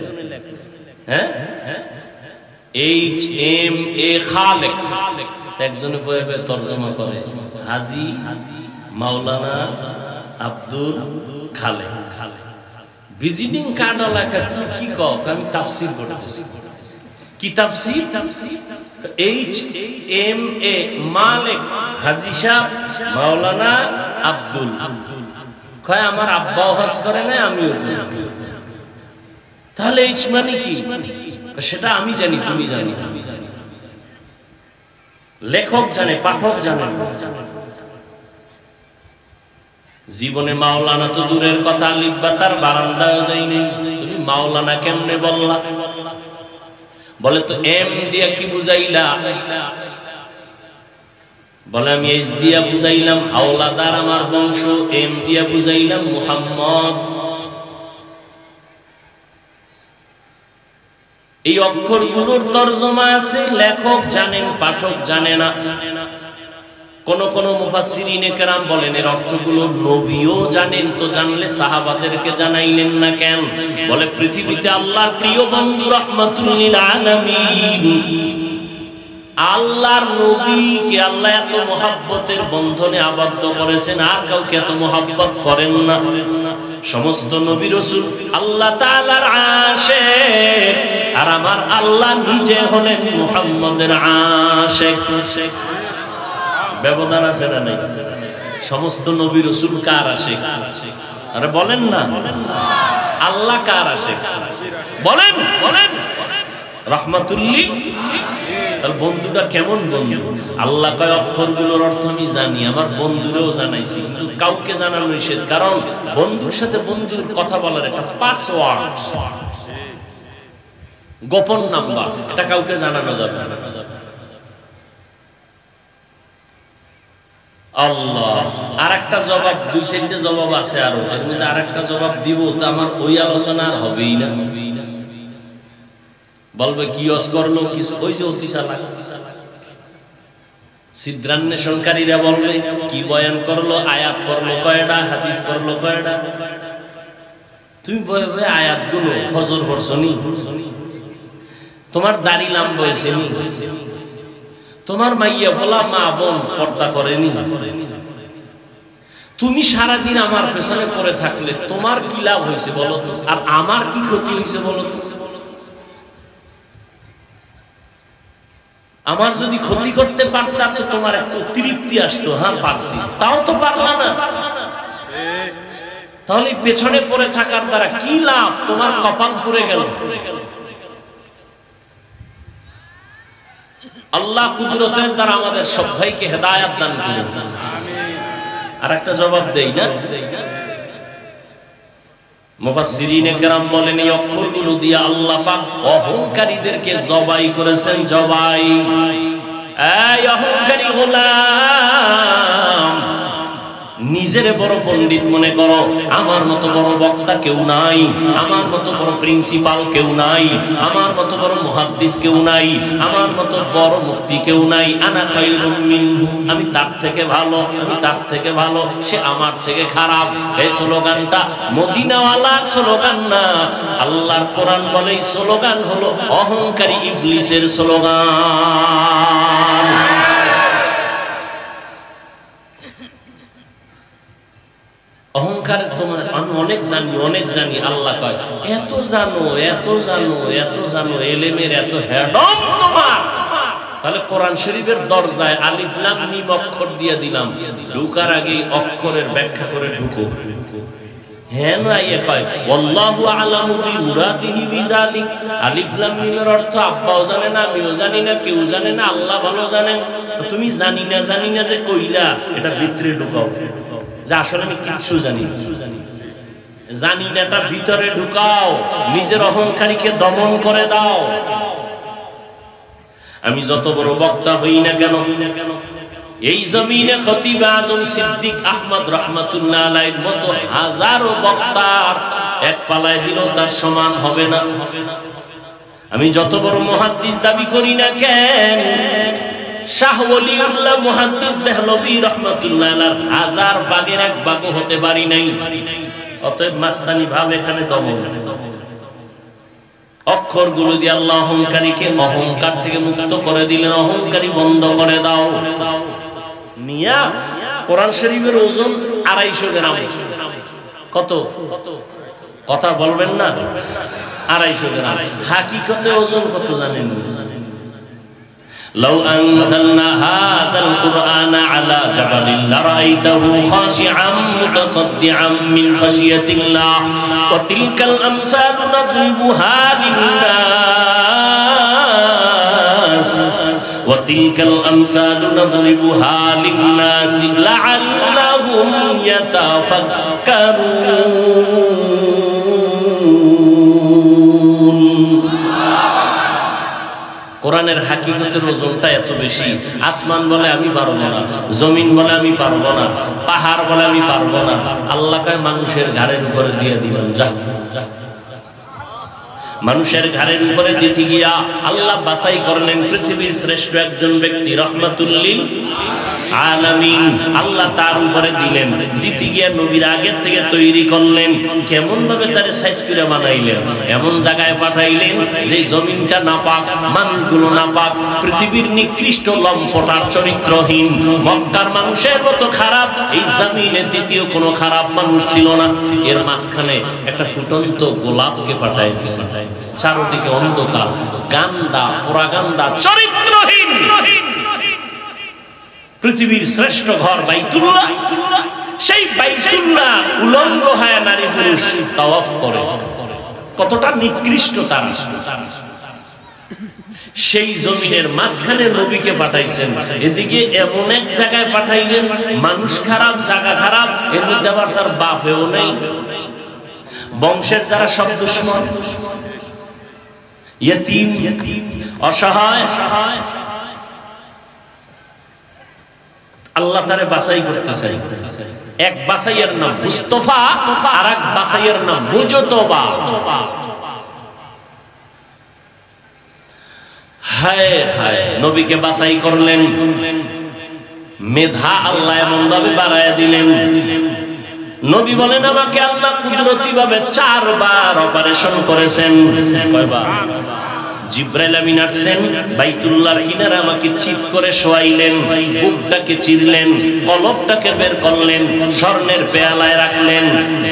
হ্যাঁ, HMA খালেক, একজনে বইবে তরজমা করে হাজী মাওলানা আব্দুল খালেক। ভিজিটিং কার্ড লেখা, তুমি কি কও? আমি তাফসীর করতেছি। কি তাফসীর? HMA মালিক হাজী সাহেব মাওলানা আব্দুল। কয় আমার আব্বাও হজ করে না, আমিও। তাহলে এইচ মানে কি? সেটা আমি জানি, তুমি জানি। লেখক জানে, পাঠক জানে। জীবনে মাওলানা তো দূরের কথা, লিব্বাতার বারান্দায় যাইনি। তুমি মাওলানা কেমনে বললা? বলে তো এম দিয়া কি বুঝাইলা? বলে আমি এইচ দিয়া বুঝাইলাম হাওলাদার আমার বংশ, এম দিয়া বুঝাইলাম মুহাম্মদ। এই অক্ষরগুলোর তরজমা আছে, লেখক জানেন, পাঠক জানে না। কোন কোন মুফাসসিরিনে কেরাম বলেন এর অর্থগুলো নবীও জানেন, তো জানলে সাহাবাদেরকে জানাইলেন না কেন? বলে পৃথিবীতে আল্লাহর প্রিয় বন্ধু রাহমাতুল লিল আলামিন, আল্লাহর নবীকে আল্লাহ এত মহব্বতের বন্ধনে আবদ্ধ করেছেন, আর কাউকে এত মহব্বত করেন না। সমস্ত নবী রাসূল আল্লাহ তাআলার আশিক, আর আমার আল্লাহ নিজে হলেন মুহাম্মদের আশিক। ব্যবধান আছে না নাই? সমস্ত নবী রাসূল কার আশিক? আরে বলেন না, আল্লাহ কার আশিক? বলেন বলেন। রাহমাতুল লিল। তার বন্ধুটা কেমন বন্ধু? আল্লাহ কয় অক্ষরগুলোর অর্থ আমি জানি, আমার বন্ধুরেও জানাইছি, কিন্তু কাউকে জানানো নিষেধ। কারণ বন্ধুর সাথে বন্ধুর কথা বলার একটা পাসওয়ার্ড, গোপন নাম্বার, এটা কাউকে জানানো যাবে না। আল্লাহ আরেকটা জবাব, 2-3টে জবাব আছে আরো, এর মধ্যে আরেকটা জবাব দিব, তো আমার ওই আলোচনা আর হবেই না। বলবে কি ওয়াজ করলো, কিছু ওই যে অতি চালাক সিদ্ধান্বেষণকারীরা বলবে কি বয়ান করলো, আয়াত পড়লো কয়টা, হাদিস পড়লো কয়টা। তুমি বয়ে বয়ে আয়াতগুলো ফজর পড়ছনি, তোমার দাড়ি লাম্বা হয়েছে নি, তোমার মাইয়া বলা মা বোন পর্দা করেনি, তুমি সারাদিন আমার পেছনে পড়ে থাকলে তোমার কি লাভ হয়েছে বলো তো, আর আমার কি ক্ষতি হয়েছে বলো তো? আমার যদি ক্ষতি করতে পারতা তো তোমার একটু তৃপ্তি আসতো, হ্যাঁ পারছি, তাও তো পারলা না। তাহলে পেছনে পড়ে থাকার দ্বারা কি লাভ? তোমার কপাল পুড়ে গেল। আল্লাহ কুদরতের দ্বারা আমাদের সবাইকে হেদায়েত দান করুন। আর একটা জবাব দেই না, মুফাসসিরিনে কেরাম বলেন এই অক্ষরগুলো দিয়ে আল্লাহ পাক অহংকারীদেরকে জবাই করেছেন। জবাই, এই অহংকারী গোলাম, নিজেরে বড় পণ্ডিত মনে করো, আমার মতো বড় বক্তা কেউ নাই, আমার মতো বড় প্রিন্সিপাল কেউ নাই, আমার মতো বড় মুহাদ্দিস কেউ নাই, আমার মতো বড় মুফতি কেউ নাই। আনা খায়রুম মিনহু, আমি তার থেকে ভালো, আমি তার থেকে ভালো, সে আমার থেকে খারাপ। এই স্লোগানটা মদিনাওয়ালার স্লোগান না, আল্লাহর কোরআন বলে এই স্লোগান হলো অহংকারী ইবলিসের স্লোগান। অহংকার তোমার আমি অনেক জানি, অনেক জানি। আল্লাহ কয় এত জানো, এত জানো, এত জানো, এলেমের এত হেডম তোমার। তাহলে কোরআন শরীফের দরজায় আলিফ লাম মিম অক্ষর দিয়ে দিলাম, ঢুকার আগে অক্ষরের ব্যাখ্যা করে ঢুকো। হ্যাঁ না, ইয়ে কয় আল্লাহু আ'লামু বিমুরাদিহি বিযালিক। আলিফ লাম মিমের অর্থ আব্বাও জানে না, আমিও জানি না, কেউ জানে না, আল্লাহ ভালো জানেন। তুমি জানি না জানি না যে কইলা, এটা ভিতরে ঢুকাও যে আসলে আমি কিচ্ছু জানি না, জানি না, তা ভিতরে ঢুকাও, নিজের অহংকারীকে দমন করে দাও। আমি যত বড় বক্তা হই না কেন, এই জমিনে খতিব আজম সিদ্দিক আহমদ রাহমাতুল্লাহ আলাইহির মতো হাজারো বক্তার এক পালায় দিলেও তার সমান হবে না। আমি যত বড় মুহাদ্দিস দাবি করি না কেন, শাহ ওলিউল্লাহ মুহাদ্দিস দেহলভী রাহমাতুল্লাহ আলাইহি হাজার বাগের এক বাগও হতে পারি নাই। অতএব মাস্তানি ভাব এখানে দমন। অক্ষরগুলো দিয়ে আল্লাহ অহংকারীকে অহংকার থেকে মুক্ত করে দিলেন, অহংকারী বন্ধ করে দাও। মিয়া কোরআন শরীফের ওজন 250 গ্রাম। কত? কথা বলবেন না, 250 গ্রাম। হাকিকতে ওজন কত জানেন? لو أنزلنا هذا القرآن على جبل لرأيته خاشعا متصدعا من خشية الله وتلك الأمثال نضربها للناس وتلك الأمثال نضربها للناس لعلهم يتفكرون। কোরআনের হাকিকতের ওজনটা এত বেশি। আসমান বলে আমি পারবো না, জমিন বলে আমি পারবো না, পাহাড় বলে আমি পারবো না। আল্লাহ কয় মানুষের ঘাড়ের উপরে দিয়ে দিলাম, যা। মানুষের ঘাড়ের উপরে দিতে গিয়া আল্লাহ বাছাই করলেন পৃথিবীর শ্রেষ্ঠ একজন ব্যক্তি রহমাতুল লিল আলামিন। আল্লাহ তার উপরে দিলেন, দিতে গিয়া নবীর আগের থেকে তৈরি করলেন। কেমন ভাবে তারে সাইজ করে বানাইলেন, এমন জায়গায় পাঠাইলেন যে জমিনটা নাপাক, মানুষগুলো নাপাক, পৃথিবীর নিকৃষ্ট লম্পটার চরিত্রহীন মক্কার মানুষের মতো খারাপ এই জমিনে দ্বিতীয় কোনো খারাপ মানুষ ছিল না। এর মাঝখানে একটা ফুটন্ত গোলাপকে পাঠায়, চারদিকে অন্ধকার, গান্দা, পোড়াগান্দা, চরিত্রহীন। পৃথিবীর শ্রেষ্ঠ ঘর বাইতুল্লাহ, সেই বাইতুল্লাহ উলঙ্গ হয়ে নারী পুরুষ তাওয়াফ করে। কতটা নিকৃষ্ট তার। সেই জমিনের মাঝখানে নবীকে পাঠাইছেন, এদিকে এমন এক জায়গায় পাঠাইলেন মানুষ খারাপ, জায়গা খারাপ, এর মধ্যে আবার তার বাপেও নেই, বংশের যারা সব দুশমন, ইয়তীম, অসহায়। আল্লাহ তারে বাছাই করতে চাই। এক বাছাইয়ের নাম মুস্তাফা, আর এক বাছাইয়ের নাম মুজতবা। হায় হায়, নবীকে বাছাই করলেন, মেধা আল্লাহ এমন ভাবে বাড়ায় দিলেন। নবী বলেন আমাকে আল্লাহ কুদরতি ভাবে 4 বার অপারেশন করেছেন। কয়বার? জিব্রাইল আমিন আসছেন বাইতুল্লাহর কিনারে আমাকে চিৎ করে শোয়াইলেন, বুকটাকে চিরলেন, কলবটাকে বের করলেন, স্বর্ণের পেয়ালায় রাখলেন,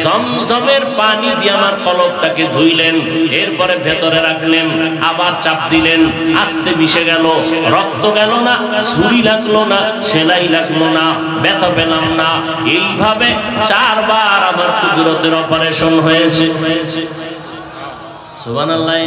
জমজমের পানি দিয়ে আমার কলবটাকে ধুইলেন, এরপরে ভেতরে রাখলেন, আবার চাপ দিলেন, আস্তে মিশে গেল, রক্ত গেল না, ছুরি লাগলো না, সেলাই লাগলো না, ব্যথা পেলাম না। এইভাবে 4 বার আমার কুদরতের অপারেশন হয়েছে। সুবহানাল্লাহ।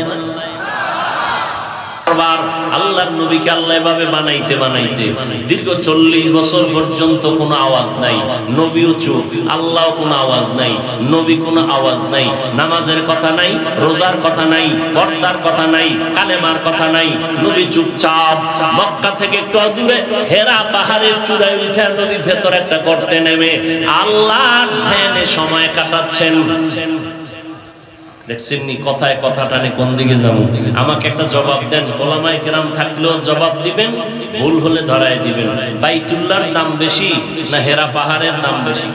আল্লাহর নবীকে আল্লাহ এভাবে বানাইতে বানাইতে দীর্ঘ 40 বছর পর্যন্ত কোনো আওয়াজ নাই, নবীও চুপ, আল্লাহ কোনো আওয়াজ নাই, নবী কোনো আওয়াজ নাই, নামাজের কথা নাই, রোজার কথা নাই, পর্দার কথা নাই, কালেমার কথা নাই, নবী চুপচাপ। মক্কা থেকে একটু দূরে হেরা পাহাড়ের চূড়ায় উঠে নবী ভেতরে একটা গর্তে নেমে আল্লাহর ধ্যানে সময় কাটাচ্ছেন। দেখছেন নি কথায় কথা টানে কোন দিকে যাবো? আমাকে একটা জবাব দেন, ওলামায়ে কেরাম থাকলেও জবাব দিবেন, ভুল হলে ধরায় দিবেন। বাইতুল্লাহর দাম বেশি না হেরা পাহাড়ের দাম বেশি?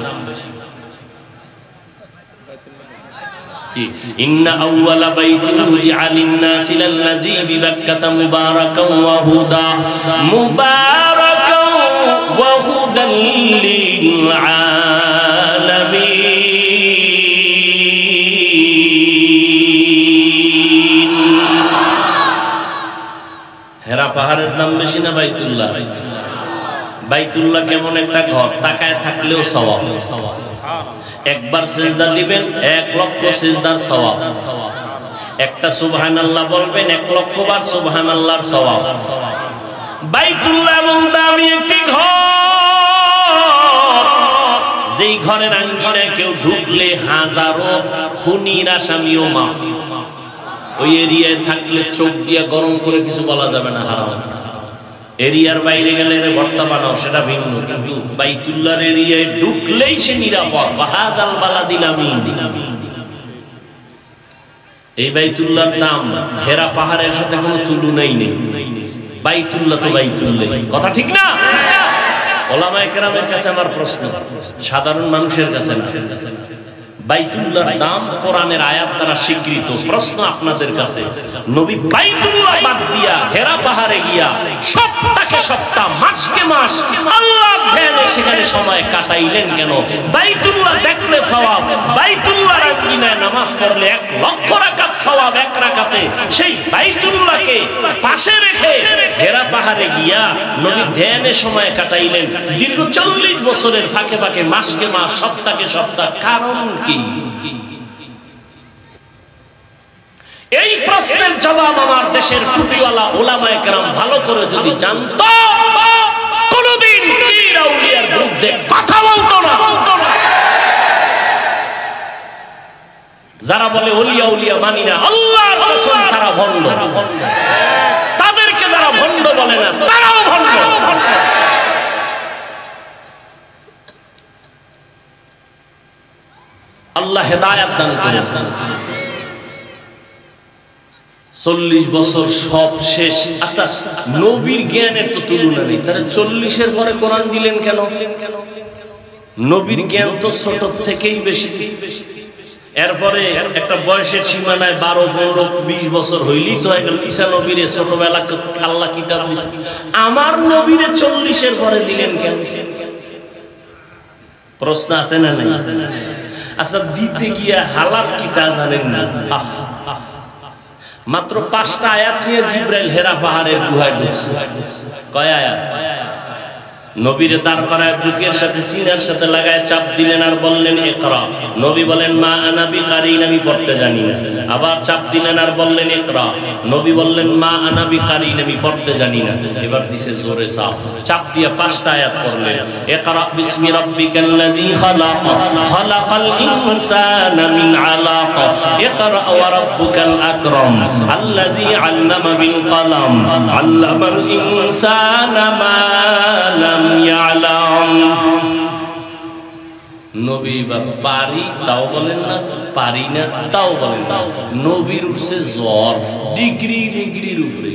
ইন্না আউওয়ালা বাইতিন উযিআ লিন-নাসি লাল্লাযী বিবাক্কাতা মুবারাকান ওয়া হুদা মুবারাকান ওয়া হুদাল লিল আলামিন। হেরা পাহাড়ের দাম বেশি না বাইতুল্লাহ? বাইতুল্লাহ কেমন একটা ঘর, তাকায় থাকলেও সওয়াব। একবার সিজদা দিবেন 1 লক্ষ সিজদার সওয়াব, একটা সুবহানাল্লাহ বলবেন 1 লক্ষ বার সুবহানাল্লাহর সওয়াব। বাইতুল্লাহ এমন দামি একটি ঘর, যেই ঘরের আঙ্গিনায় কেউ ঢুকলে হাজারো খুনির আসামিও মাফ। ওই এরিয়ায় থাকলে চোখ দিয়ে গরম করে কিছু বলা যাবে না, হারাম। এরিয়ার বাইরে গেলে ভর্তা বানাও, সেটা ভিন্ন, কিন্তু বাইতুল্লাহর এরিয়ায় ঢুকলেই সে নিরাপদ। বাহাজাল বালাদিল আমিন। এই বাইতুল্লাহর নাম হেরা পাহাড়ের সাথে কোনো তুলনাই নেই। বাইতুল্লাহ তো বাইতুল্লাহ, কথা ঠিক না? ওলামায়ে কেরামের কাছে আমার প্রশ্ন, সাধারণ মানুষের কাছে না। বাইতুল্লাহর দাম কোরআনের আয়াত দ্বারা স্বীকৃত। প্রশ্ন আপনাদের কাছে, নবী বাইতুল্লাহ বাদ দিয়া হেরা পাহাড়ে গিয়া সপ্তাহে সপ্তাহ, মাসকে মাস আল্লাহর ধ্যানে সেখানে সময় কাটাইলেন কেন? বাইতুল্লাহ দেখলে সওয়াব, বাইতুল্লাহর আঙ্গিনায় নামাজ পড়লে 1 লক্ষ রাকাত সওয়াব 1 রাকাতে। সেই বাইতুল্লাহকে পাশে রেখে হেরা পাহাড়ে গিয়া নবী ধ্যানে সময় কাটাইলেন দীর্ঘ 40 বছরের ফাঁকে ফাঁকে, মাসকে মাস, সপ্তাহে সপ্তাহ। কারণ কি? এই প্রশ্নের জবাব আমার দেশের টুপিওয়ালা ওলামায়ে কেরাম ভালো করে যদি জানতো, কোনদিন পীর আউলিয়ার বিরুদ্ধে কথা বলতো না। যারা বলে ওলিয়া উলিয়া মানি না, আল্লাহর কসম তারা ভণ্ড। তাদেরকে যারা ভণ্ড বলে না, তারাও ভণ্ড। আল্লাহ হেদায়েত দান করেন। 40 বছর সব শেষ। আচ্ছা, নবীর জ্ঞানের তো তুলনা নেই, তারা 40-এর পরে কোরআন দিলেন কেন? নবীর জ্ঞান তো ছোট থেকেই বেশি। এরপরে একটা বয়সের সীমানায় 12, 15, 20 বছর হইলেই তো হয়ে গেল। ঈসা নবীরে ছোটবেলা আল্লাহ কিতাব দিয়েছে, আমার নবীরে 40-এর পরে দিলেন কেন? প্রশ্ন আছে না নাই? আচ্ছা, দিতে গিয়া হালাত কি তা জানেন না? মাত্র 5টা আয়াত নিয়ে জিব্রাইল হেরা পাহাড়ের গুহায় ঢুকছে। কয় আয়াত? নবীরে দাঁড় করায় বুকের সাথে সিনার সাথে লাগায় চাপ দিলেন আর বললেন ইকরা। নবী বলেন মা আনা বিকারিন, আমি পড়তে জানি না। আবার চাপ দিলেন আর বললেন ইকরা। নবী বললেন মা আনা বিকারিন, আমি পড়তে জানি না। এবার দিছে জোরে চাপ দিয়ে 5টা আয়াত পড়লেন। ইকরা বিসমি রাব্বিকাল্লাযী খালাক, খালাকাল ইনসানা মিন আলাক, ইকরা ওয়া রাব্বুকাল আকরাম, আল্লাযী আল্লামা বিল কলম, আল্লামাল ইনসানা মা লাম ইয়ালাম। নবী বা পারি তাও বলেন না, পারি না তাও বলেন না। নবীর উঠছে জ্বর, ডিগ্রির উপরে।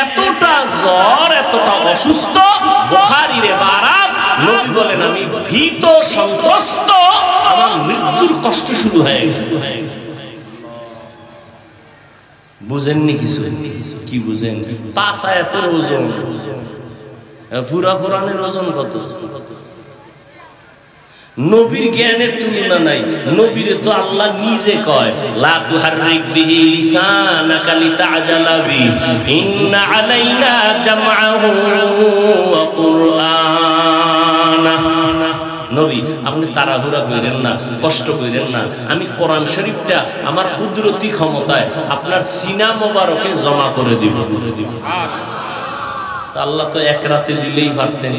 এতটা জ্বর, এতটা অসুস্থ, বুখারীর ইবারাত, নবী বলেন আমি ভীত সন্ত্রস্ত, আমার মৃত্যুর কষ্ট শুরু হয়ে গেছে। বুঝেননি কিছু? কি বুঝেন? 5 আয়াতের ওজন, পুরা কোরআনের ওজন কত? নবীর জ্ঞানের তুলনা নাই। নবীরে তো আল্লাহ নিজে কয়, লা তুহাররিক বিহি লিসানাকা লিতা'জালা বিহি ইন্না আলাইনা জামআহু ওয়া কুরআনা। নবী আপনি তাড়াহুড়া করেন না, কষ্ট করেন না। আমি কোরআন শরীফটা আমার কুদরতি ক্ষমতায় আপনার সিনা মোবারকে জমা করে দিব। আল্লাহ তো এক রাতে দিলেই পারতেন।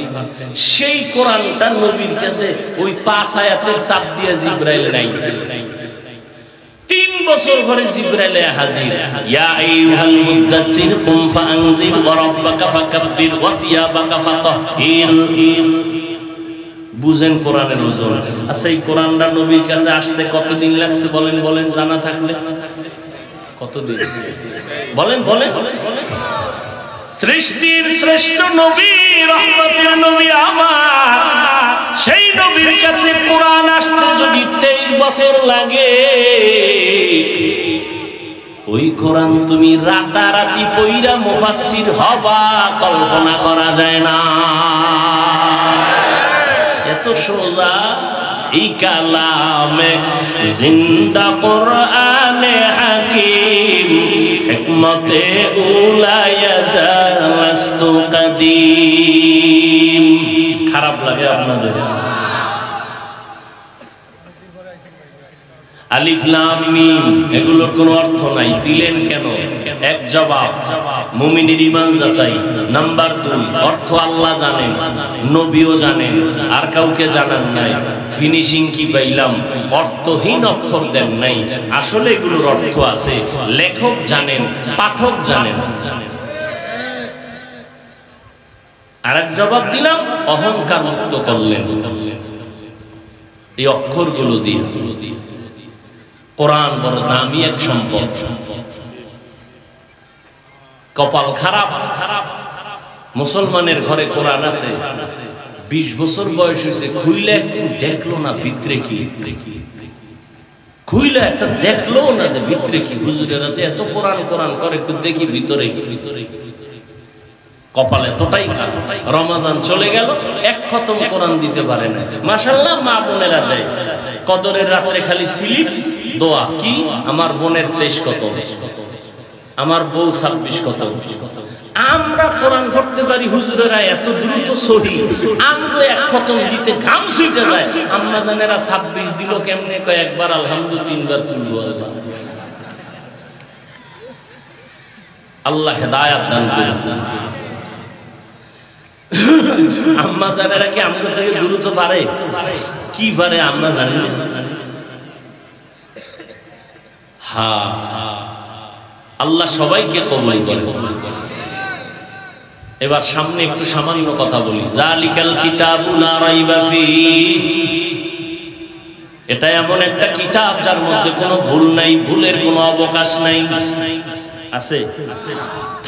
সেই কোরআনটা নবীর কাছে ওই 5 আয়াতের চাপ দিয়ে জিবরাইল নাই। 3 বছর পরে জিবরাইল হাজির। ইয়া আইয়ুহাল মুদাসসির কুম ফাআনযির ওয়া রাব্বাকা ফাকাব্বির ওয়া সিয়াবাকা ফাতাহহির। বুঝেন কোরআনের ওজন। আচ্ছা এই কোরআনটা নবীর কাছে আসতে কতদিন লাগছে বলেন? বলেন জানা থাকলে কতদিন? বলেন বলেন। সৃষ্টির শ্রেষ্ঠ নবী, রহমতের নবী আমার, সেই নবীর কাছে কোরআন আসতে যদি 23 বছর লাগে, ওই কোরআন তুমি রাতারাতি পইরা মুফাসসির হবা কল্পনা করা যায় না। এত সোজা এই কালামে জিন্দা কোরআনে হাকিম, হিকমতে উলায়া জালাস্তু কাদিম। খারাপ লাগে আপনাদের? আলিফ লাম মিম এগুলোর কোনো অর্থ নাই, দিলেন কেন? এক জবাব, মুমিনের ঈমান যাচাই। নাম্বার 2, অর্থ আল্লাহ জানেন, নবীও জানেন, আর কাউকে জানান নাই। ফিনিশিং কি পাইলাম? অর্থহীন অক্ষর দেন নাই। আসলে এগুলোর অর্থ আছে, লেখক জানেন, পাঠক জানেন। আরেক জবাব দিলাম, অহংকার মুক্ত করলেন এই অক্ষরগুলো দিয়ে। কোরআন বড় দামি এক সম্পদ। কপাল খারাপ, মুসলমানের ঘরে কোরআন আছে, 20 বছর বয়স হয়েছে, খুইলে একদিন দেখলো না ভিতরে কি। খুইলে একটা দেখলো না যে ভিতরে কি। হুজুরের আছে এত কোরআন কোরআন করে, একটু দেখি ভিতরে কি। কপাল এতটাই খারাপ। রমাজান চলে গেল, এক খতম কোরআন দিতে পারে না। মাশাআল্লাহ মা বোনেরা দেয়, কদরের রাত্রে খালি স্লিপ দোয়া, কি আমার বোনের 23 কত, আমার বউ 26 কত। আমরা কোরআন পড়তে পারি, হুজুরেরা এত দ্রুত সহি, আমরা এক খতম দিতে ঘাম ছুটে যায়। আম্মা জানেরা 26 দিল কেমনে? কয় একবার আলহামদুলিল্লাহ, 3 বার কুলু আল্লাহ। আল্লাহ হেদায়েত দান করুন। আম্মা জানেরা কি আমরা থেকে দ্রুত পারে? কি পারে আমরা জানি না। হ্যাঁ, আল্লাহ সবাইকে কবুল করে। এবার সামনে একটু সামান্য কথা বলি। যালিকাল কিতাবু লা রাইবা ফীহি, এটা এমন একটা কিতাব যার মধ্যে কোনো ভুল নাই, ভুলের কোনো অবকাশ নাই। আছে?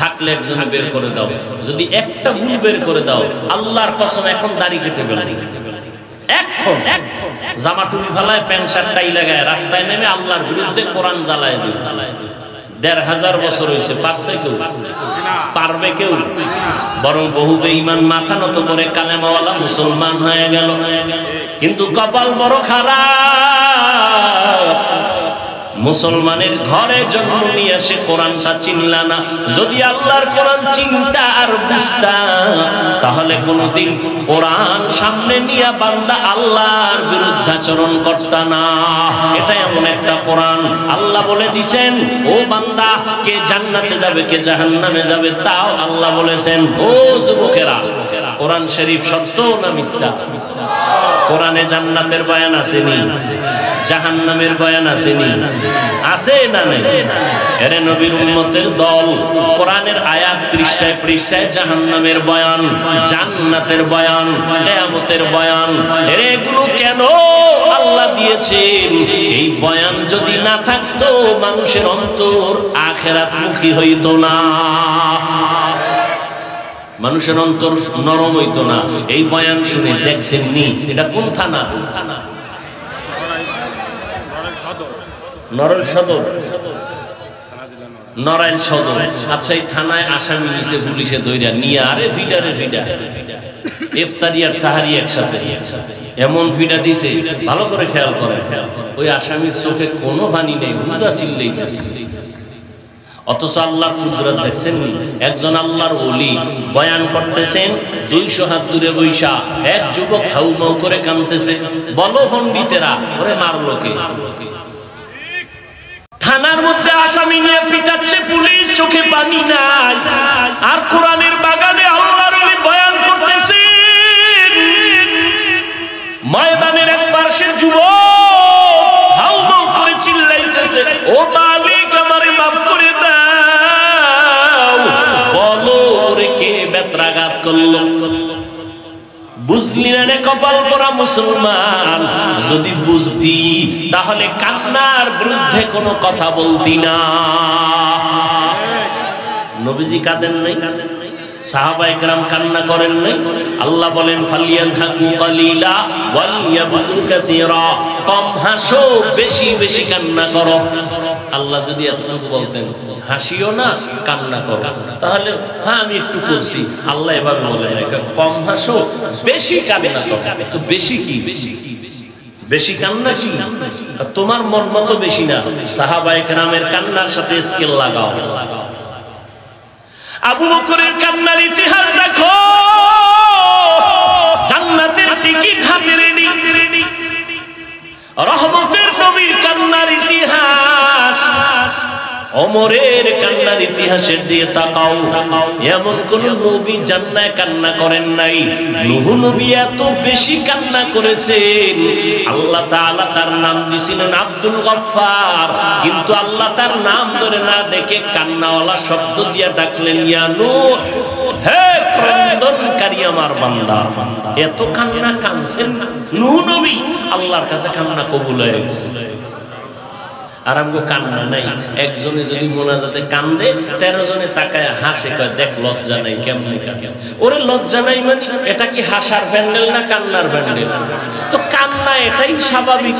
থাকলে একজনে বের করে দাও। যদি একটা ভুল বের করে দাও, আল্লাহর কসম এখন দাড়ি কেটে ফেলবে। এখন জামা টুপি ফালায়, প্যান্ট শার্ট টাই লাগায় রাস্তায় নেমে আল্লাহর বিরুদ্ধে কোরআন জ্বালায় দিবে। 1500 বছর হয়েছে, পারছে কেউ? পারবে কেউ? বরং বহু বেঈমান মাথা নত করে কালেমাওয়ালা মুসলমান হয়ে গেল। কিন্তু কপাল বড় খারাপ, মুসলমানের ঘরে জন্ম নিয়ে সে কোরআনটা চিনলা না। যদি আল্লাহর কোরআন চিন্তা আর বুঝতা, তাহলে কোনদিন কোরআন সামনে নিয়ে বান্দা আল্লাহর বিরুদ্ধাচরণ করতা না। এটা এমন একটা কোরআন, আল্লাহ বলে দিছেন, ও বান্দা, কে জান্নাতে যাবে কে জাহান্নামে যাবে তাও আল্লাহ বলেছেন। ও যুবকেরা, কোরআন শরীফ সত্য না মিথ্যা? কোরআনে জান্নাতের বয়ান আসেনি? জাহান্নামের বয়ান আসেনি? আছে না নেই? এরে নবীর উম্মতের দল, কোরআনের আয়াত পৃষ্ঠায় পৃষ্ঠায় জাহান্নামের বয়ান, জান্নাতের বয়ান, কিয়ামতের বয়ান। এরে এগুলো কেন আল্লাহ দিয়েছেন? এই বয়ান যদি না থাকতো, মানুষের অন্তর আখিরাতমুখী হইতো না, মানুষের অন্তর নরম হইতো না। এই বয়ান শুনে দেখছেন নি? এটা কোন থানা? নরল সদর। নড়াইল সদর। আচ্ছা, এই থানায় আসামি নিচে পুলিশে ধইরা নিয়ে আরে ফিডারে ফিডা ইফতারি আর সাহারি একসাথে এমন ফিডা দিছে, ভালো করে খেয়াল করে, ওই আসামির চোখে কোনো পানি নেই, হুদা চিল্লাইতেছে। অথচ আল্লাহর কুদরত দেখছেন। একজন আল্লাহর ওলি বয়ান করতেছেন, 200 হাত দূরে বৈশা এক যুবক হাউমাউ করে কাঁদতেছে। বলো পণ্ডিতেরা, ওরে মারলো কে? থানার মধ্যে আসামি নিয়ে পিটাচ্ছে পুলিশ, চোখে পানি নাই, আর কোরআনের বাগানে আল্লাহর ওলি বয়ান করতেছে। ময়দানের এক পাশে যুবক হাউমাউ করে চিল্লাইতেছে, ও মালিক আমারে মাফ করে দাও। বলো ওরে কে বেত্রাঘাত করলো? বুঝলি না রে কপাল পরা মুসলমান, যদি বুঝতি তাহলে কান্নার বিরুদ্ধে কোনো কথা বলতি না। নবীজি কাঁদেন নাই, সাহাবায়ে কেরাম কান্না করেন নাই। আল্লাহ বলেন ফালিয়াযহাকু কালিলা ওয়ালিয়াবকু কাসীরা, কম হাসো বেশি বেশি কান্না করো। আল্লাহ যদি এতটুকু বলতেন হাসিও না কান্না করো, তাহলে হ্যাঁ আমি একটু করছি। আল্লাহ এভাবে বলেন কম হাসো বেশি কান্না করো। তো বেশি কি? বেশি কান্না কি? তোমার মন মতো বেশি না, সাহাবায়ে কেরামের কান্নার সাথে স্কেল লাগাও। আবু বকরের কান্নার ইতিহাস দেখো, জান্নাতের টিকিট হাতে রেডি। রহমতের নবীর কান্নার ইতিহাস, ওমরের কান্নার ইতিহাসের দিয়ে তাকাও। এমন কোন নবী জান্নাতে কান্না করেন নাই। নূহ নবী এত বেশি কান্না করেছেন, আল্লাহ তাআলা তার নাম দিয়েছিলেন আব্দুল গফফার, কিন্তু আল্লাহ তার নাম ধরে না ডেকে কান্নাওয়ালা শব্দ দিয়ে ডাকলেন, ইয়া নূহ, হে ক্রন্দনকারী আমার বান্দা। এত কান্না কাঁদছেন নূহ নবী, আল্লাহর কাছে কান্না কবুল হয়ে গেছে। আর আমগো কান্না নাই। একজনে যদি মোনাজাতে কান্দে, 13 জনে তাকায় হাসে, কয় দেখ লজ্জা নাই, কেমনে কাঁদে। ওরে লজ্জা নাই মানে এটা কি হাসার প্যান্ডেল না কান্নার প্যান্ডেল? তো কান্না এটাই স্বাভাবিক।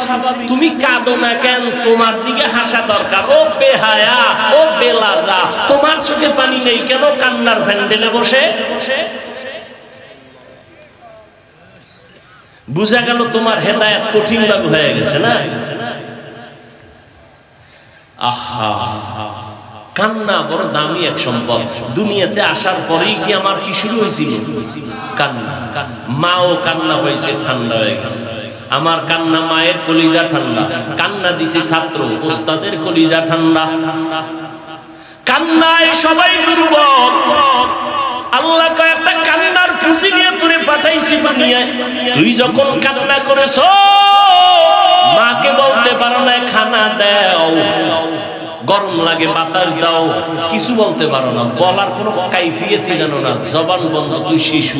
তুমি কাঁদো না কেন? তোমার দিকে হাসা দরকার। ও বেহায়া, ও বেলাজা, তোমার চোখে পানি নেই কেন কান্নার প্যান্ডেলে বসে? বুঝা গেল তোমার হেদায়েত কঠিন ভাবে হয়ে গেছে না? আহা, কান্না বড় দামি এক সম্পদ। দুনিয়াতে আসার পরেই কি আমার কি শুরু হয়েছিল? কান্না। মাও কান্না হয়েছে, ঠান্ডা হয়ে গেছে। আমার কান্না মায়ের কলিজা ঠান্ডা, কান্না দিছে ছাত্র ওস্তাদের কলিজা ঠান্ডা। কান্নায় সবাই দুর্বল। আল্লাহ কয়েকটা কান্নার পুঁজি নিয়ে তুলে পাঠাইছি দুনিয়ায়। তুই যখন কান্না করেছ, মাকে বলতে পারো না খানা দাও, গরম লাগে বাতাস দাও, কিছু বলতে পারো না, বলার কোনো কাইফিয়তই জানো না, জবান বন্ধ, তুই শিশু,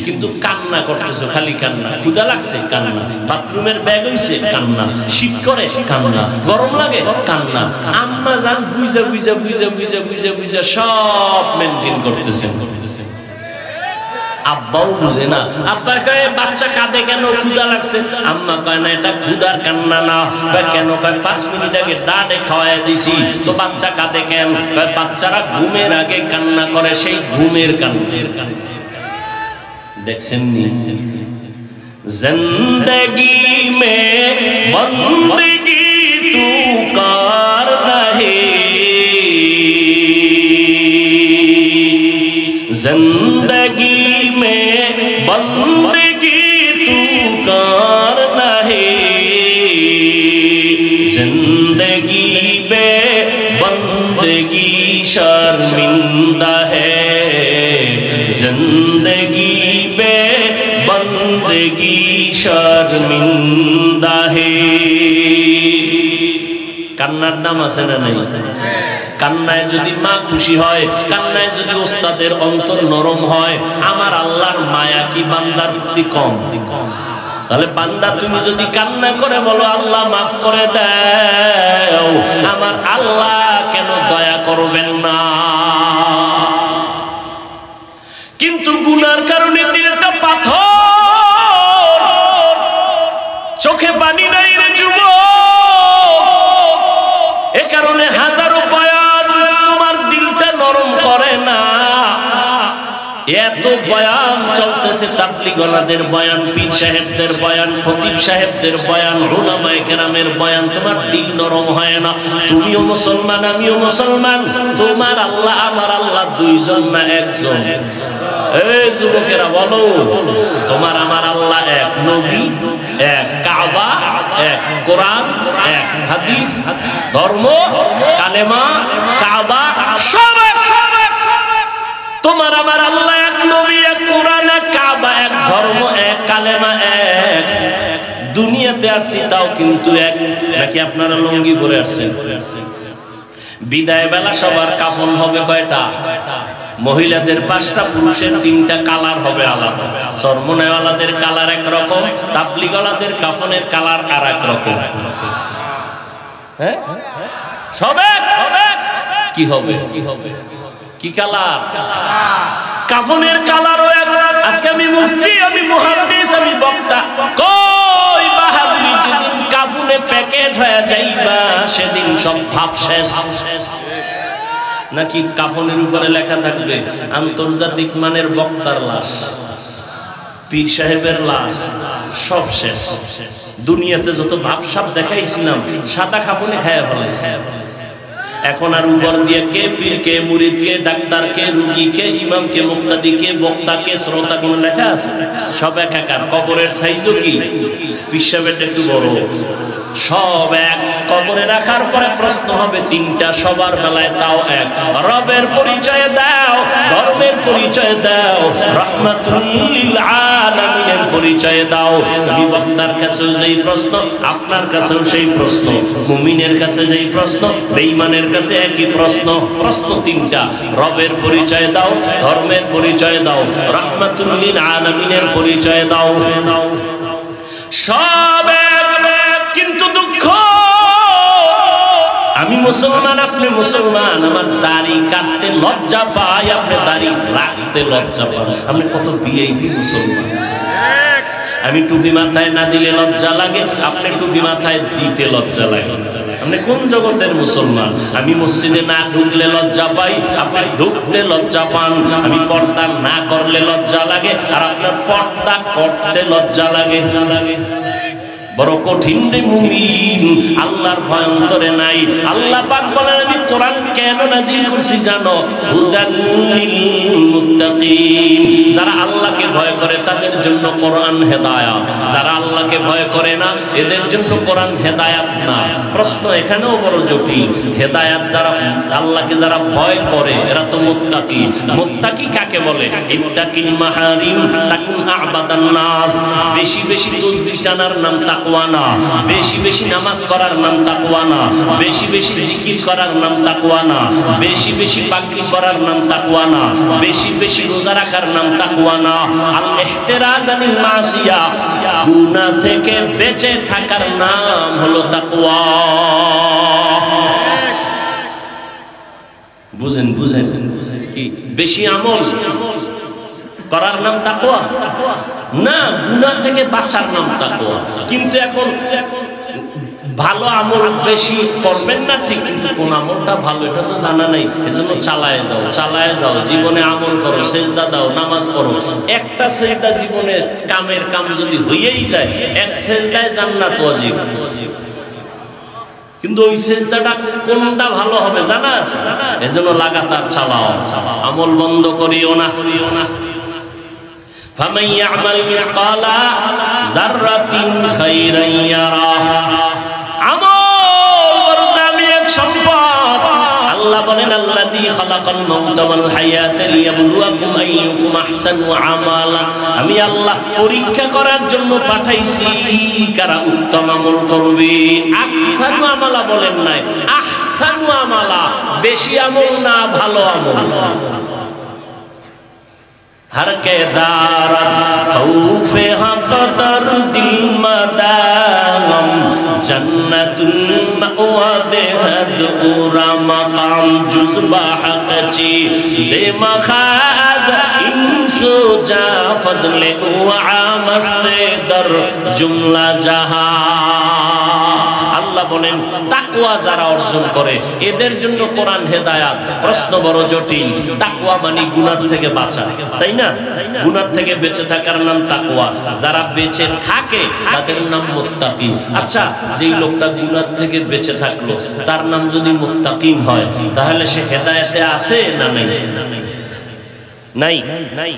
কিন্তু কান্না করতেছো, খালি কান্না। ক্ষুধা লাগছে কান্না, বাথরুমের ব্যাগ হইছে কান্না, শীত করে কান্না, গরম লাগে কান্না। আম্মা জান বুঝা বুঝা বুঝা বুঝা বুঝা বুঝা সব মেনটেন করতেছেন। আব্বাও বুঝে না। আব্বা কয় বাচ্চা কাঁদে কেন? ক্ষুধা লাগছে। আম্মা কয় না এটা ক্ষুধার কান্না না। কেন? কয় 5 মিনিট আগে ডাডে খাওয়াই দিছি, তো বাচ্চা কাঁদে কেন? কয় বাচ্চারা ঘুমের আগে কান্না করে, সেই ঘুমের কান্না। দেখছেন নি? জিন্দেগি মে বন্দেগি তু কার রহে, जिंदगी में बंदगी तू करना है, जिंदगी में बंदगी शर्मिंदा है, जिंदगी में बंदगी शर्मिंदा है। কান্নার দাম আছে না নাই? কান্নায় যদি মা খুশি হয়, কান্নায় যদি ওস্তাদের অন্তর নরম হয়, আমার আল্লাহর মায়া কি বান্দার প্রতি কম? তাহলে বান্দা তুমি যদি কান্না করে বলো আল্লাহ মাফ করে দাও, আমার আল্লাহ কেন দয়া করবেন না? কিন্তু গুনার কারণে দিলটা পাথর, চোখে পানি নাই রে যুবক। এ কারণে হাজারো বয়ান তোমার এত বয়ান চলতেছে, তাবলীগওয়ালাদের বয়ান, পীর সাহেবদের বয়ান, খতিব সাহেবদের বয়ান, উলামায়ে কেরামের বয়ান, তোমার দিল নরম হয় না। তুমিও মুসলমান, আমিও মুসলমান, তোমার আল্লাহ আমার আল্লাহ দুইজন না একজন? এই যুবকেরা বলো, তোমার আমার আল্লাহ এক, নবী এক, কাবা এক, কোরআন এক, হাদিস, ধর্ম, কালেমা, কাবা সব এক। তোমার আমার আল্লাহ এক, নবী এক, কোরআন এক, কাবা এক, ধর্ম এক, কালেমা এক। দুনিয়াতে আসছি তাও কিন্তু এক। নাকি আপনারা লুঙ্গি পরে আসছেন? বিদায় বেলা সবার কাফন হবে কয়টা? মহিলাদের 5টা, পুরুষের 3টা, কালার হবে আলাদা। সরমনাওয়ালাদের কালার একরকম, তাবলীগওয়ালাদের কাফনের কালার আর এক রকম। হ্যাঁ, সবে কি হবে? কি কালার? কাফনের কালারও এক। আজকে আমি মুফতি, আমি মুহাদ্দিস, আমি বক্তা, কই বাহাদুরি যেদিন কাফনে প্যাকেট হয়ে যাইবা সেদিন সব ভাব শেষ। নাকি কাফনের উপরে লেখা থাকবে আন্তর্জাতিক মানের বক্তার লাশ, পীর সাহেবের লাশ, সব শেষ। দুনিয়াতে যত ভাবসাব দেখাইছিলাম সাদা কাফনে খায়া ফেলাইছে। এখন আর উপর দিয়ে কে পীর, কে মুরিদ, কে ডাক্তার, কে রুগী, কে ইমাম, কে মুক্তাদি, কে বক্তা, কে শ্রোতা কোন লেখা আছে? সব একাকার। কবরের সাইজও কি? পীর সাহেবের একটু বড়, সব এক। কবরে রাখার পরে প্রশ্ন হবে 3টা, সবার বেলায় তাও এক। রবের পরিচয় দাও, ধর্মের পরিচয় দাও, রাহমাতুল লিল আলামিনের পরিচয় দাও। আমি বক্তার কাছেও যেই প্রশ্ন, আপনার কাছেও সেই প্রশ্ন, মুমিনের কাছে যেই প্রশ্ন, বেঈমানের কাছে একই প্রশ্ন। প্রশ্ন 3টা, রবের পরিচয় দাও, ধর্মের পরিচয় দাও, রাহমাতুল লিল আলামিনের পরিচয় দাও। সব কিন্তু দুঃখ, আমি মুসলমান, আপনি মুসলমান, আমার দাড়ি কাটতে লজ্জা পাই, আপনি দাড়ি রাখতে লজ্জা পান। আপনি কত ভিআইপি মুসলমান। আমি টুপি মাথায় না দিলে লজ্জা লাগে, আপনি টুপি মাথায় দিতে লজ্জা লাগে। আপনি কোন জগতের মুসলমান? আমি মসজিদে না ঢুকলে লজ্জা পাই, আপনি ঢুকতে লজ্জা পান। আমি পর্দা না করলে লজ্জা লাগে, আর আপনার পর্দা করতে লজ্জা লাগে। বড় কঠিন রে মুমিন, আল্লাহর ভয় অন্তরে নাই। আল্লাহ পাক বলেন আমি কোরআন কেন নাজিল করছি জানো? হুদাল লিল মুত্তাকিন। যারা আল্লাহকে ভয় করে তাদের জন্য কোরআন হেদায়েত, যারা আল্লাহকে ভয় করে না এদের জন্য কোরআন হেদায়েত না। প্রশ্ন এখানেও বড় জটিল। হেদায়েত যারা আল্লাহকে যারা ভয় করে এরা তো মুত্তাকি। মুত্তাকি কাকে বলে? ইত্তাকিল মাহারিম তাকুন আবাদান নাস। বেশি বেশি তাসবিহ টানার নাম তাকওয়া না, বেশি বেশি নামাজ পড়ার নাম তাকওয়া না, বেশি বেশি জিকির করার নাম তাকওয়া না, বেশি বেশি পাকড়ি পড়ার নাম তাকওয়া না, বেশি বেশি রোজা রাখার নাম তাকওয়া না। আল ইহতিরাজ আনিল মাসিয়া, গুনাহ থেকে বেঁচে থাকার নাম হলো তাকওয়া। বুঝেন বুঝেন কি? বেশি আমল করার নাম তাকওয়া না, গুনাহ থেকে বাঁচার নাম তাকওয়া। কিন্তু এখন ভালো আমল বেশি করবেন না ঠিক, কিন্তু কোন আমলটা ভালো এটা তো জানা নাই। এজন্য চালায় যাও, চালায় যাও, জীবনে আমল করো, সেজদা দাও, নামাজ পড়ো। একটা সেজদা জীবনে কামের কাম যদি হইয়েই যায়, এক সেজদায় জান্নাত ওয়াজিব। কিন্তু ওই সেজদাটা কোনটা ভালো হবে জানা আছে? এজন্য লাগাতার চালাও, আমল বন্ধ করিও না। فمن يعمل مثقال ذرة خيرا يره। আমল বড় দামি এক সম্পদ। আল্লাহ বলেন আল্লাযী খালাকাল মাউতা ওয়াল হায়াতা লিয়াবলুয়াকুম আইয়ুকুম আহসানু আমালা। আমি আল্লাহ পরীক্ষা করার জন্য পাঠাইছি কারা উত্তম আমল করবে। আহসানু আমালা বলেন নাই, আহসানু আমালা। বেশি আমল না, ভালো আমল। हर के दारत खौफे हक़दर दिल मदाम जन्नतुल मअवा देहद उरा मकाम जुज़बा हक़ची ज़े मखाद इंसो जा फज़ले उआ मस्ते दर जुमला जहां। আল্লাহ বলেন তাকওয়া যারা অর্জন করে এদের জন্য কোরআন হেদায়াত। প্রশ্ন বড় জটিল, তাকওয়া মানে গুনাহ থেকে বাঁচা, তাই না? গুনাহ থেকে বেঁচে থাকার নাম তাকওয়া, যারা বেঁচে থাকে তাদের নাম মুত্তাকিন। আচ্ছা, যেই লোকটা গুনাহ থেকে বেঁচে থাকলো তার নাম যদি মুত্তাকিন হয় তাহলে সে হেদায়েতে আছে না নাই? নাই, নাই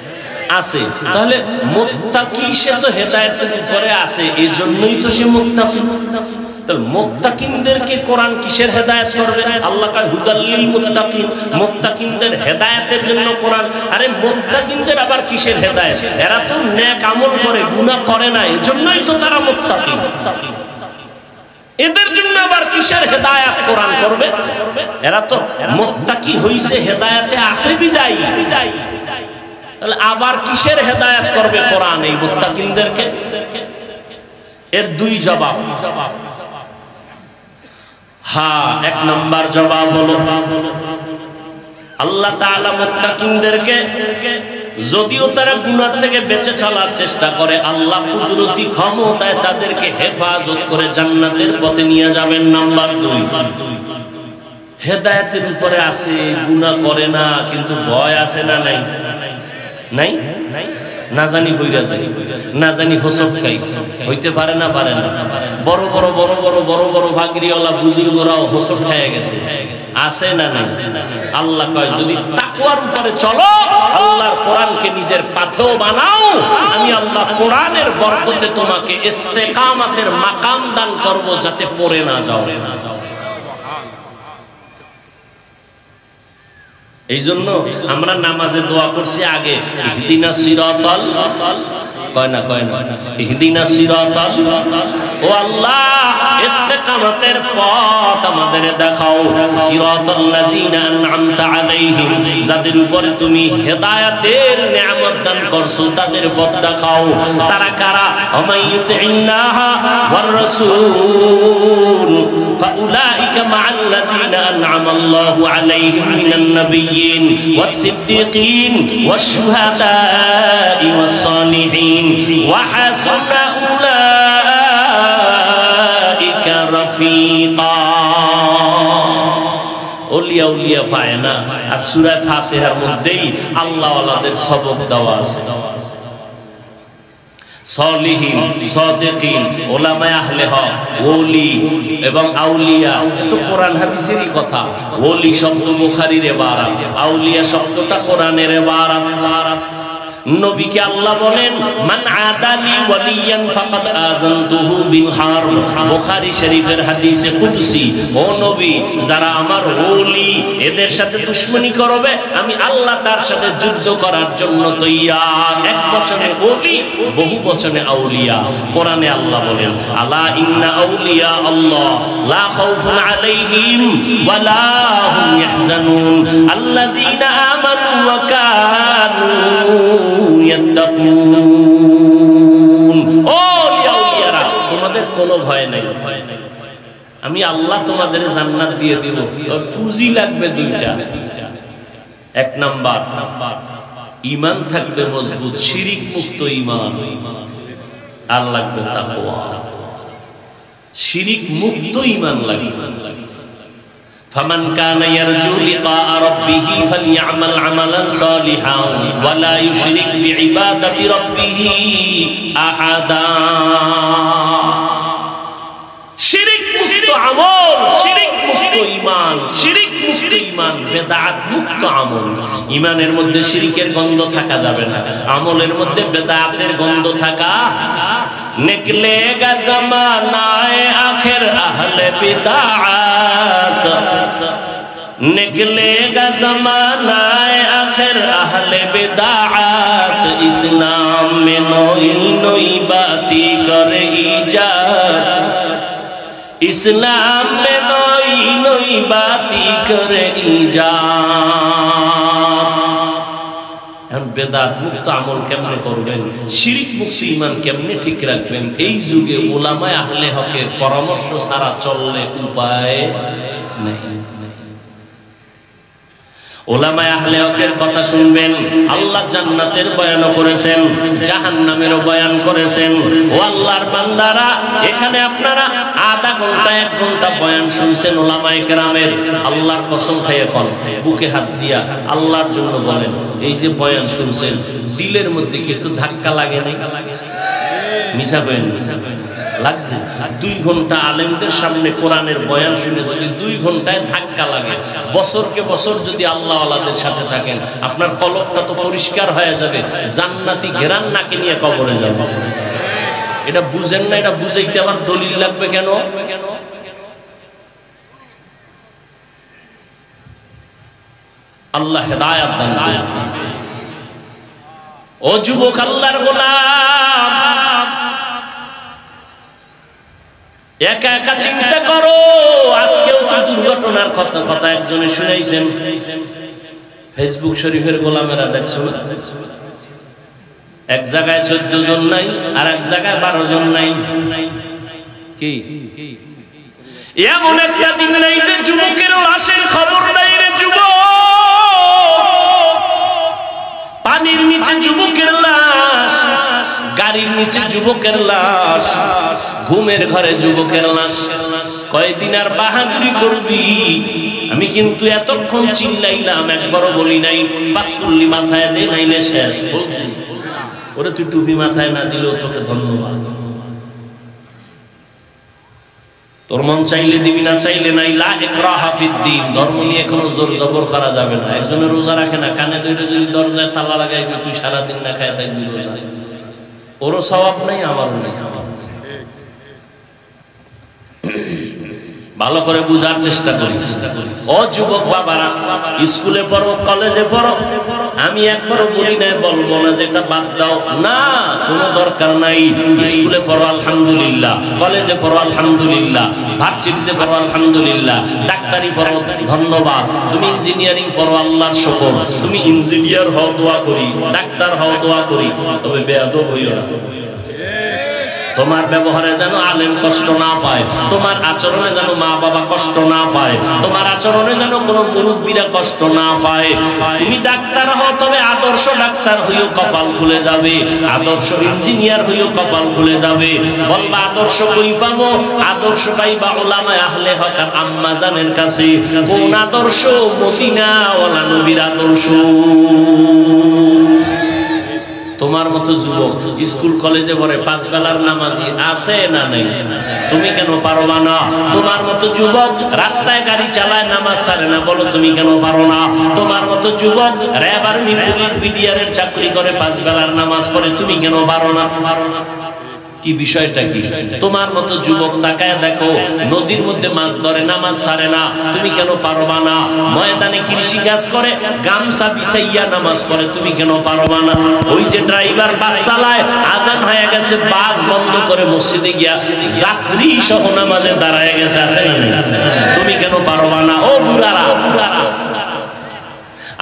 আছে। তাহলে মুত্তাকি সে তো হেদায়েতের উপরে আছে, এজন্যই তো সে মুত্তাকিন। তাহলে মুত্তাকিনদেরকে কোরআন কিসের হেদায়েত করবে? আল্লাহ কয় হুদাল্লিল মুত্তাকিন, মুত্তাকিনদের হেদায়েতের জন্য কোরআন। আরে মুত্তাকিনদের আবার কিসের হেদায়েত? এরা তো নেক আমল করে, গুনাহ করে না, এজন্যই তো তারা মুত্তাকিন। এদের জন্য আবার কিসের হেদায়েত কোরআন করবে? এরা তো মুত্তাকি হইছে, হেদায়েতে আছে বিদায়। তাহলে আবার কিসের হেদায়েত করবে কোরআন এই মুত্তাকিনদেরকে? এর দুই জবাব। হ্যাঁ, এক নাম্বার জবাব হলো আল্লাহ তাআলা মুত্তাকিনদেরকে যদিও তারা গুনাহ থেকে বেঁচে চলার চেষ্টা করে, আল্লাহ কুদরতি ক্ষমতায় তাদেরকে হেফাজত করে জান্নাতের পথে নিয়ে যাবেন। নাম্বার দুই, হেদায়েতের উপরে আছে, গুনাহ করে না, কিন্তু ভয় আছে না নাই? নাই, না জানি বইরা জানি, না জানি হোসব খাই, হইতে পারে না, পারে না। বড় বড় বড় বড় বড় বড় ভাগরিওয়ালা বুজুর্গরাও হোসব খেয়ে গেছে, আছে না নাই? আল্লাহ কয় যদি তাকওয়ার উপরে চলো, আল্লাহর কোরআনকে নিজের পাথেও বানাও, আমি আল্লাহ কোরআনের বরকতে তোমাকে ইস্তেকামাতের মাকাম দান করব, যাতে পড়ে না যাও। এই জন্য আমরা নামাজে দোয়া করছি আগে, ইহদিনাস সিরাতাল, কয় না ইহদিনাস সিরাতাল, ও আল্লাহ ইস্তেকামতের পথ আমাদের দেখাও। সিরাতাল্লাযীনা আন'আমতা আলাইহিম, যাদের উপরে তুমি হেদায়েতের নিয়ামত দান করছো তাদের পথ দেখাও। তারা কারা? আমাইয়ুতিল্লাহা ওয়ার রাসূল ফাউলাইকা মা'আল্লাযীনা আন'আমাল্লাহু আলাইহিম মিনান নাবিয়্যিন ওয়াস-সিদ্দীকিন ওয়াশ-শুহাদা'i ওয়াস-সালিহিন ওয়া হাসুনা উলাইকা রাফীকা। ওলিয়া উলিয়া পায় না। আর সূরা ফাতিহার মধ্যেই আল্লাহ ওয়ালাদের সবক দেওয়া আছে। সালিহিন, সাদিকিন, উলামায়ে আহলে হক, ওলি এবং আউলিয়া, তো কোরআন হাদিসেরই কথা। ওলি শব্দ বুখারীর ইবারত, আউলিয়া শব্দটা কোরআনের ইবারত। নবীকে আল্লাহ বলেন মান আদালি ওয়ালিয়ান ফাকাদ আযানতুহু বিল হারব। বুখারী শরীফের হাদিসে কুদসি, ও নবী, যারা আমার ওলি এদের সাথে দুশমনি করবে, আমি আল্লাহ তার সাথে যুদ্ধ করার জন্য তৈয়ার। এক বচনে ওলি, বহু বচনে আউলিয়া। কোরআনে আল্লাহ বলেন আলা ইন্না আউলিয়া আল্লাহ লা খাউফুন আলাইহিম ওয়া লা হুম ইয়াহজানুন আল্লাযীনা আমানু ওয়া কানু ইয়াত্তাকুন। ও আউলিয়ারা, তোমাদের কোনো ভয় নাই, আমি আল্লাহ তোমাদের জান্নাত দিয়ে দেব। পুঁজি লাগবে দুইটা। এক নাম্বার, ঈমান থাকবে মজবুত, শিরিক মুক্ত ঈমান। আর লাগবে তাকওয়া, শিরিক মুক্ত ঈমান লাগবে। فمن كان يرجو لقاء ربه فليعمل عملا صالحا ولا يشرك بعبادة ربه أحدا। শিরিক মুক্ত আমল, শিরিক মুক্ত ঈমান, শিরিক মুক্ত ঈমান, বেদাত মুক্ত আমল। ঈমানের মধ্যে শিরিকের গন্ধ থাকা যাবে না, আমলের মধ্যে বেদাতের গন্ধ থাকা। निकलेगा ज़मानाए आखिर अहले बिदाअत, निकलेगा ज़मानाए आखिर अहले बिदाअत। इस्लाम में नई नई बाती करे इजाद, इस्लाम में नई नई बाती करे इजाद। বেদাত মুক্ত আমল কেমনে করবেন, শিরিক মুক্ত ঈমান কেমনে ঠিক রাখবেন, এই যুগে উলামায়ে আহলে হকের পরামর্শ ছাড়া চললে উপায় নেই। উলামায়ে আহলে হকের কথা শুনবেন। আল্লাহ জান্নাতের বয়ানও করেছেন, জাহান্নামেরও বয়ান করেছেন। ও আল্লাহর বান্দারা, এখানে আপনারা আধা ঘন্টা 1 ঘন্টা বয়ান শুনছেন উলামায়ে কেরামের। আল্লাহর কসম খাইয়ে কোন বুকে হাত দিয়া আল্লাহর জন্য বলেন, এই যে বয়ান শুনছেন দিলের মধ্যে কি একটু ধাক্কা লাগে নাই? মিছা বয়ান লাগছে? 2 ঘন্টা আলেমদের সামনে কোরআনের বয়ান শুনে যদি 2 ঘন্টায় ধাক্কা লাগে, বছরকে বছর যদি আল্লাহ ওয়ালাদের সাথে থাকেন, আপনার কলবটা তো পরিষ্কার হয়ে যাবে, জান্নাতি ঘেরান নাকি নিয়ে কবরে যাবে। এটা বুঝেন না? এটা বুঝাইতে আমার দলিল লাগবে কেন? আল্লাহ হেদায়েত দান করুন। ও যুবক, আল্লাহর গোলাম, একা একা চিন্তা করো। আজকেও তো দুর্ঘটনার কথা একজনে শুনাইছেন। ফেসবুক শরীফের গোলামেরা দেখছো না? এক জায়গায় 14 জন নাই, আর এক জায়গায় 12 জন নাই। কি এমন একটা দিন নাই যে যুবকের লাশের খবর নাই রে যুবক। পানির নিচে যুবকের লাশ, গাড়ির নিচে যুবকের লাশ, ঘুমের ঘরে যুবকের লাশ। কয়দিন আর বাহাদুরি করবি? আমি কিন্তু এতক্ষণ চিল্লাইলাম, একবারও বলি নাই 5 কুল্লি মাথায় দে নাইলে শেষ। বলছি ওরে তুই টুপি মাথায় না দিলেও তোকে ধন্যবাদ। তোর মন চাইলে দিবি, না চাইলে নাই। লা ইকরাহা ফিদ্দীন, ধর্ম নিয়ে কোনো জোর জবর করা যাবে না। একজনের রোজা রাখে না, কানে ধরে যদি দরজায় তালা লাগাইবি, তুই সারাদিন না খায় থাকবি রোজা, ওরও সওয়াব নাই, আমারও নেই। ভালো করে বুঝার চেষ্টা করি। ও যুবক বাবারা, স্কুলে পড়ো, কলেজে পড়ো, আমি একবারও বলি নাই, বলবো না যেটা বাদ দাও, না, কোনো দরকার নাই। স্কুলে পড়ো আলহামদুলিল্লাহ, কলেজে পড়ো আলহামদুলিল্লাহ, ভার্সিটিতে পড়ো আলহামদুলিল্লাহ, ডাক্তারি পড়ো ধন্যবাদ, তুমি ইঞ্জিনিয়ারিং পড়ো আল্লাহর শুকর, তুমি ইঞ্জিনিয়ার হও দোয়া করি, ডাক্তার হও দোয়া করি, তবে বেয়াদব হইও না। তোমার ব্যবহারে যেন আলেম কষ্ট না পায়, তোমার আচরণে যেন মা বাবা কষ্ট না পায়, তোমার আচরণে যেন কোনো মুরব্বীরা কষ্ট না পায়। তুমি ডাক্তার হও, তবে আদর্শ ডাক্তার হইও কপাল খুলে যাবে, আদর্শ ইঞ্জিনিয়ার হইও কপাল খুলে যাবে। বলবা আদর্শ কই পাবো? আদর্শ পাইবা উলামায়ে আহলে হক আর আম্মা জানের কাছে। কোন আদর্শ? মদিনা ওয়ালা নবীর আদর্শ। তোমার মতো যুবক স্কুল কলেজে পড়ে, 5 বেলার নামাজি আছে না নাই? তুমি কেন পারবা না? তোমার মতো যুবক রাস্তায় গাড়ি চালায়, নামাজ ছাড়ে না, বলো তুমি কেন পারো না? তোমার মতো যুবক র‍্যাব আর্মি পুলিশ বিডিআরের চাকরি করে, 5 বেলার নামাজ পড়ে, তুমি কেন পারো না? কি বিষয়টা কি? তোমার মতো যুবক তাকায় দেখো, নদীর মধ্যে মাছ ধরে, নামাজ ছাড়ে না, তুমি কেন পারবা না? ময়দানে কৃষি কাজ করে, গামছা বিছাইয়া নামাজ পড়ে, তুমি কেন পারবা না? ওই যে ড্রাইভার বাস চালায়, আজান হয়ে গেছে, বাস বন্ধ করে মসজিদে গিয়া যাত্রী সহ নামাজে দাঁড়ায় গেছে, আছে না? তুমি কেন পারবা না? ও বুড়ারা,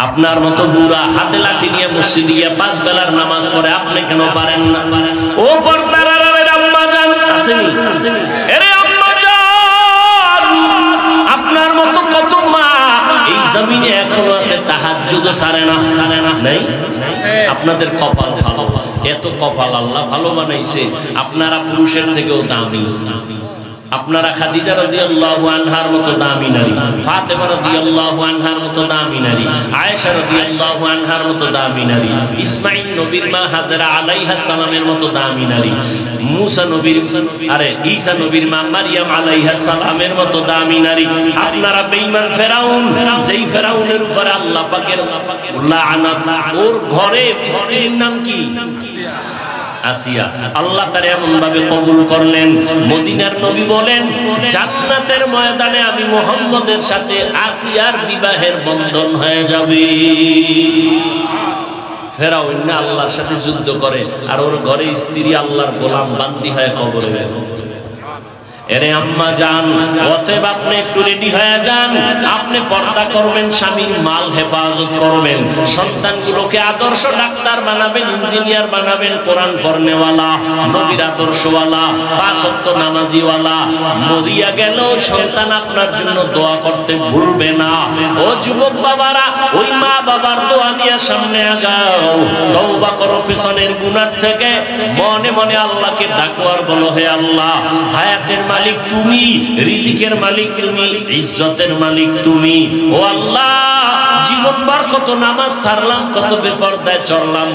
আপনার মতো বুড়া হাতে লাঠি নিয়ে মসজিদে গিয়া 5 বেলার নামাজ পড়ে, আপনি কেন পারেন না? ও পর্দার আম্মা জান, আসেনি? আরে আম্মা জান, আপনার মতো কত মা এই জমিনে এখনো আছে, তাহাজ্জুদও ছাড়ে না, নাই? আপনাদের কপাল ভালো, এত কপাল আল্লাহ ভালো বানাইছে, আপনারা পুরুষের থেকেও দামি। আপনারা খাদিজা রাদিয়াল্লাহু আনহার মতো দামি নারী, ফাতেমা রাদিয়াল্লাহু আনহার মতো দামি নারী, আয়েশা রাদিয়াল্লাহু আনহার মতো দামি নারী, ইসমাঈল নবীর মা হাজরা আলাইহিস সালামের মতো দামি নারী, মুসা নবীর ঈসা নবীর মা মারইয়াম আলাইহিস সালামের মতো দামি নারী। আপনারা বেঈমান ফেরাউন, যেই ফেরাউনের উপরে আল্লাহ পাকের লাআনাত, ওর ঘরে স্ত্রীর নাম কি? আসিয়া। আল্লাহ তার এমন ভাবে কবুল করলেন, মদিনার নবী বলেন, জান্নাতের ময়দানে আমি মুহাম্মদের সাথে আসিয়ার বিবাহের বন্ধন হয়ে যাবে। ফেরাউন না আল্লাহর সাথে যুদ্ধ করে, আর ওর ঘরে স্ত্রী আল্লাহর গোলাম বান্দি হয়ে কবরে। এরে আম্মা জান, অতএব আপনি একটু রেডি হয়ে যান। আপনি পর্দা করবেন, স্বামীর মাল হেফাজত করবেন, সন্তানগুলোকে আদর্শ ডাক্তার বানাবেন, ইঞ্জিনিয়ার বানাবেন, কোরআন পড়নেওয়ালা, নবীর আদর্শওয়ালা, পাঁচ ওয়াক্ত নামাজিওয়ালা। মরিয়া গেল সন্তান আপনার জন্য দোয়া করতে ভুলবে না। ও যুবক বাবারা, ওই মা বাবার দোয়া নিয়ে সামনে যাও, তওবা করো পিছনের গুনাহ থেকে, মনে মনে আল্লাহকে ডাকো আর বলো, হে আল্লাহ, হায়াতের মালিক তুমি, রিজিকের মালিক তুমি, ইজ্জতের মালিক তুমি। ও আল্লাহ, জীবনভর কত নামাজ ছাড়লাম, কত বেপরদায় চললাম,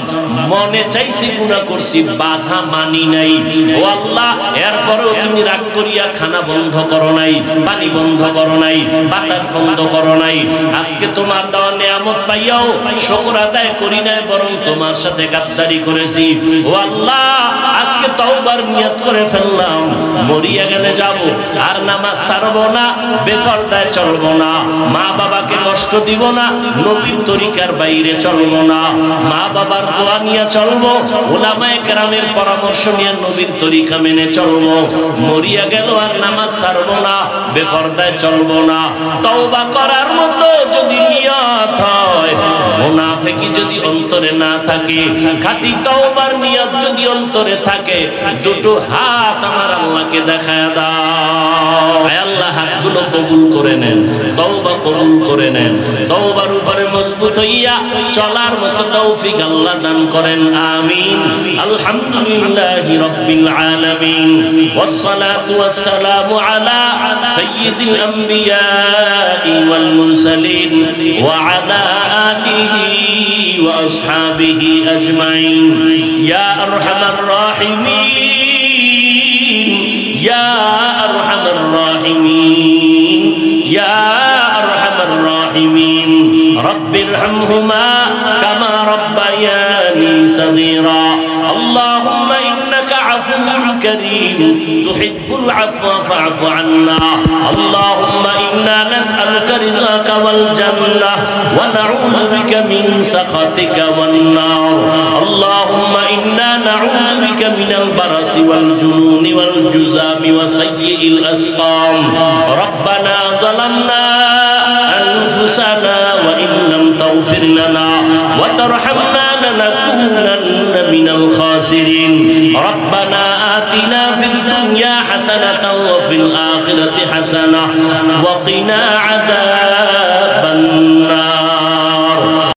মনে চাইছি গুনাহ করছি, বাধা মানি নাই। ও আল্লাহ, এরপরেও তুমি রাগ করিয়া খানা বন্ধ করো নাই, পানি বন্ধ করো নাই, বাতাস বন্ধ করো নাই। আজকে তোমার দেওয়া নিয়ামত পাইয়াও শুকর আদায় করি নাই, বরং তোমার সাথে গাদ্দারি করেছি। ও আল্লাহ, আজকে তওবার নিয়ত করে ফেললাম, মরিয়া গেলে যাব, আর নামাজ ছাড়বো না, বেপরদায় চলবো না, মা বাবাকে কষ্ট দিব না, নবীর তরিকার বাইরে চলবো না, মা বাবার দোয়া নিয়ে চলবো, উলামায়ে কেরামের পরামর্শ নিয়ে নবীর তরিকা মেনে চলবো। মরিয়া গেল আর নামাজ ছাড়বো না, বেপরদায় চলবো না। তওবা করার মতো যদি নিয়ত হয়, মুনাফিকি যদি অন্তরে না থাকে, খাঁটি তওবার নিয়ত যদি অন্তরে থাকে, দুটো হাত আমার আল্লাহকে দেখায় দাও। হে আল্লাহ, হাতগুলো কবুল করে নেন, তওবা কবুল করে নেন, তওবার উপরে মজবুত হইয়া চলার মতো তৌফিক আল্লাহ দান করেন, আমিন। আলহামদুলিল্লাহি রাব্বিল আলামিন, ওয়াসসালাতু ওয়াসসালামু আলা সাইয়্যিদিল আম্বিয়া ওয়াল মুরসালিন ওয়া আলা আলিহি ওয়া আসহাবিহি আজমাইন। ইয়া আরহামার রাহিমিন, ইয়া আরহামার রাহিমিন, ইয়া আরহামার রাহিমিন। রব্বিরহামহুমা কামা রব্বায়ানি সগীরা। আল্লাহুম্মা ইন্নাকা আফুউন কারীম তুহিব্বুল আফওয়া ফা'ফু আন্না। আল্লাহুম্মা ইন্না নাসআলুকা রিযাকা ওয়াল জান্নাহ ওয়া নাউযু বিকা মিন সাখাতিকা ওয়ান নার। আল্লাহুম্মা ইন্না নাউযু বিকা মিনাল বারাসি ওয়াল জুনুনি ওয়াল জুযামি ওয়া সাইয়্যিল আসকাম। রব্বানা যালামনা أنفسنا وإن لم تغفر لنا وترحمنا لنكونن من الخاسرين. ربنا آتنا في الدنيا حسنة وفي الآخرة حسنة وقنا عذاب النار.